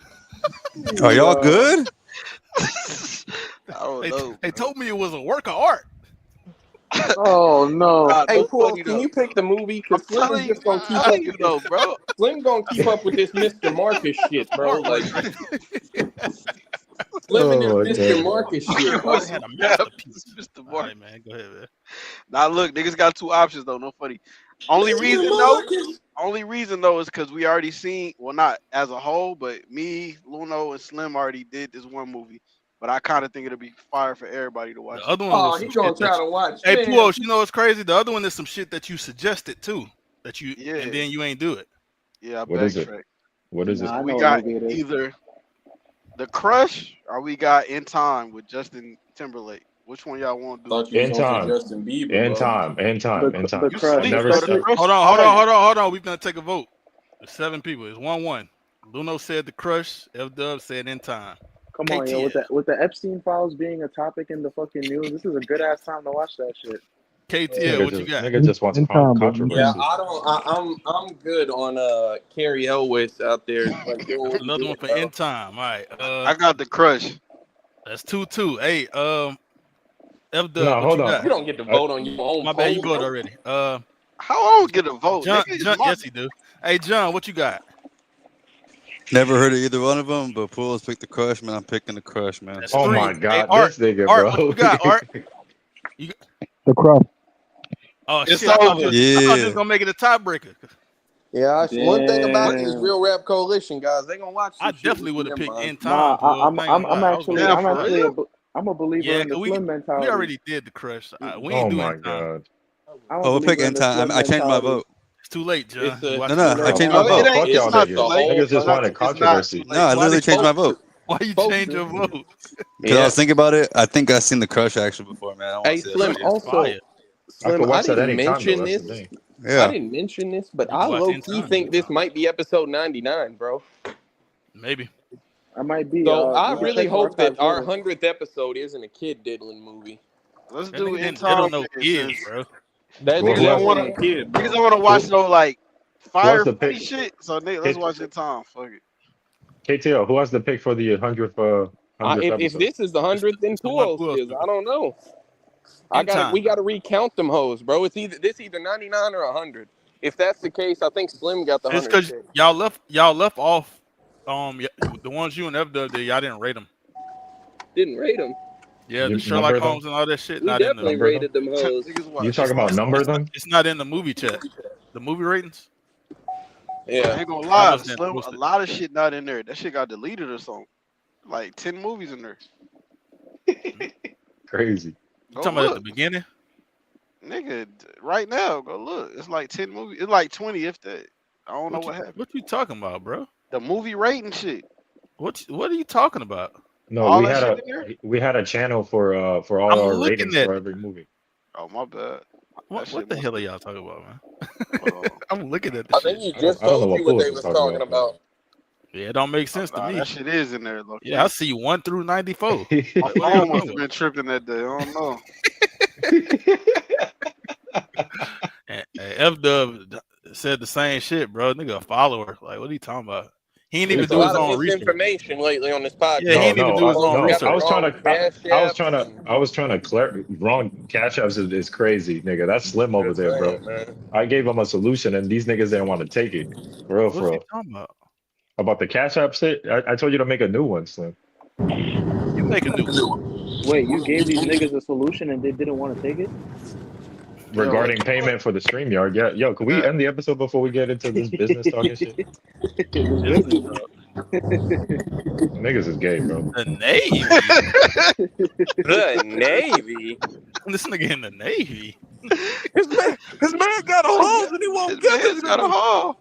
Are y'all Yo. good? I don't know, They bro. told me it was a work of art. Oh no. Nah, Hey, no Paul, funny can though. you pick the movie? I'm Because Slim is just gonna keep up telling you with this. though, bro. Slim gonna keep up with this Mr. Marcus shit, bro. Art Like, wasn't there. Slim and Oh this my Mr. god, bro. Marcus You shit, want Art bro. had some a caps, masterpiece. Mr. All Mark. right, man. Go ahead, man. Nah, look, niggas got two options though. No funny. Only Mr. reason though, Marcus. is because we already seen. Well, not as a whole, but me, Luno, and Slim already did this one movie. But I kind of think it'll be fire for everybody to The watch it. other one Oh, was he some gonna shit try that to watch. Hey, Damn. Puos, you know what's crazy? The other one is some shit that you suggested too. And Yeah, then you ain't do it. yeah. I What is it? backtrack. What is it? Nah, So I we know what got movie it is. either The Crush or we got In Time with Justin Timberlake. Which one y'all want to do? Thought you was In gonna say time. Justin Bieber, In bro. time. In time. In The time. You I Crush, sleep, never bro. The said especially. Crush Hold is on, hold on, fire. hold on, hold on. We're gonna take a vote. There's 7 people. It's 1-1. Luno said the crush. F Dub said in time. Come on, yo, KTL. with the Epstein files being a topic in the fucking news, this is a good ass time to watch that shit. KTL, what you got? Nigga just wants to find controversy. Yeah, I'm good on Carrie Elwes out there. Like, doing what he Another do, one for bro. end time. All right. I got the crush. That's 2-2. Hey, F Dub, No, what hold you on. got? You don't get to vote on your own My bad, you poll, voted bro. already. How I don't get a vote, John, nigga? It's John, my yes, he do. Hey, John, what you got? Never heard of either one of them, but Pools picked the crush, man. I'm picking the crush, man. That's Oh 3. my Hey, God, Art, this nigga, Art, what bro. you got, Art? You, The Crush. oh It's shit, I thought you over. was Yeah. gonna make it a tiebreaker. Yeah, one thing about Damn. these real rap coalition guys, they gonna watch I some shit definitely with would you have in picked mind. end Nah, time, Paul. I ain't gonna I'm lie. I was actually, Damn, I'm for actually, real? I'm a believer yeah, in the cause Slim we mentality. already did the crush. We Oh ain't doing my end time. God. I'm a Oh, we'll pick believer in end the time. Slim I changed my mentality. vote. It's too late, John. It's You a watch No, too I late. changed No, my vote. it Fuck ain't. It's y'all not niggas. too late. Niggas just wanted It's not too controversy. No, late. I Why literally did changed my folks? vote Why you Folks change do. your vote? because I Yeah. was thinking about it. I think I seen the crush actually before, man. I want Hey, to see that Slim. shit Crush again. is Also, fire. I Slim, could I watch that didn't anytime though. mention That's the this. thing. I Yeah. didn't mention this, but You I can watch low end key time think anytime. this might be episode 99, bro. Maybe. I might be. So I You can really check the hope that archives our later. 100th episode isn't a kid diddling movie. Let's That do nigga end didn't. They don't time know then, kids, since bro. That's Well, niggas don't want definitely to. a kid, Niggas bro. don't want to watch no like Who has fire the funny pick? shit. So let's K- watch end time. Fuck it. KTL, who has the pick for the 100th If episode? this is the It's 100th, then the one Puos who else is. do I it. don't know. End time. We gotta recount them hoes, bro. It's either 99 or 100. If that's the case, I think Slim got the It's 100 because pick. y'all left off. The ones you and F did, y'all didn't rate them. Didn't rate them. Yeah, You the Sherlock number them? Holmes and all that shit We not in the. definitely Number them? rated them hoes. Niggas You watch. talking about number them? It's not in the movie chat. The movie ratings. Yeah. I ain't gonna Y'all lie. must didn't Slim, post a it. lot of shit not in there. That shit got deleted or something. Like 10 movies in there. Crazy. You Go talking about at the look, beginning? nigga. Right now, go look. It's like 10 movies. It's like 20 if that. I don't know what happened. What you talking about, bro? The movie rating shit. What are you talking about? No, All that shit in there. we had a channel for all I'm our looking ratings at for it. every movie. Oh my bad. That What shit the must hell are be. y'all talking about, man? Hold on. I'm looking at the I shit. think you just I don't know told you what what Pools they was was talking talking about. about. Yeah, it don't make sense to Nah, me. that shit is in there, low Yeah, I key. see 1 through 94. My What are y'all phone must talking have about? been tripping that day. I don't know. And F Dub said the same shit, bro. Nigga, a follower. Like, what are you talking about? He didn't even There's a do his lot of own research. misinformation lately on this Yeah, he podcast. No, didn't even no, do his Folks own no. got the research. wrong cash apps. And I was trying to clear wrong cash apps is crazy, nigga. That's Slim over just there, bro. saying, man. I gave him a solution and these niggas didn't want to take it. For real, What for you real. talking about? About the cash app shit, I told you to make a new one, Slim. You make a new one. Wait, you gave these niggas a solution and they didn't want to take it? Yo, Regarding payment for the StreamYard. Yeah, yo, can we end the episode before we get into this business talking shit? This Business business. talk. Niggas is gay, bro. The Navy. The Navy. This nigga in the Navy. His man got a hose and he this won't give man's it got to a me. haul.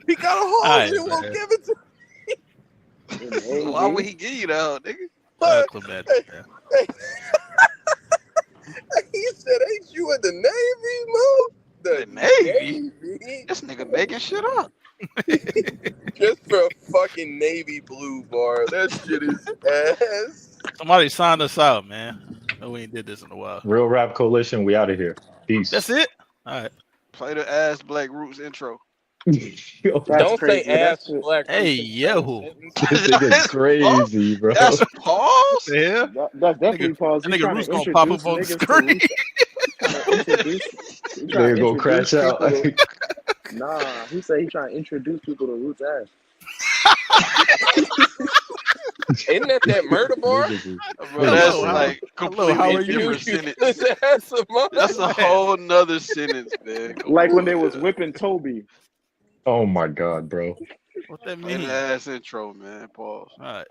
He got a hose Alright, and he won't man. give it to In the Why would AV? he give you that, nigga? me. Climatic, man. He said, "Ain't you in the Navy, Mo?" The Navy? Navy. This nigga making shit up. Just for a fucking Navy blue bar. That shit is ass. Somebody signed us out, man. No, we ain't did this in a while. Real Rap Coalition, we out of here. Peace. That's it? All right. Play the ass Black Roots intro. Yo, That's Don't crazy. say ass That's black Hey, roots in the same yo. sentence. this nigga's crazy, bro. That's pause. Yeah. that's definitely pause. That He's nigga trying Root's to gonna pop introduce up on the niggas to screen. He's trying Nigga to go introduce crash out. people to, nah, he said he's trying to introduce people to Roots ass. Isn't that murder bar? Niggas is- Bro, niggas that's is Hello, like hello, how are completely you? different sentence. This ass of mine. That's a whole nother sentence, man. Come Like when on, they was man. whipping Toby. Oh my god, bro. What that Play the mean? ass intro, man. Pause. All right.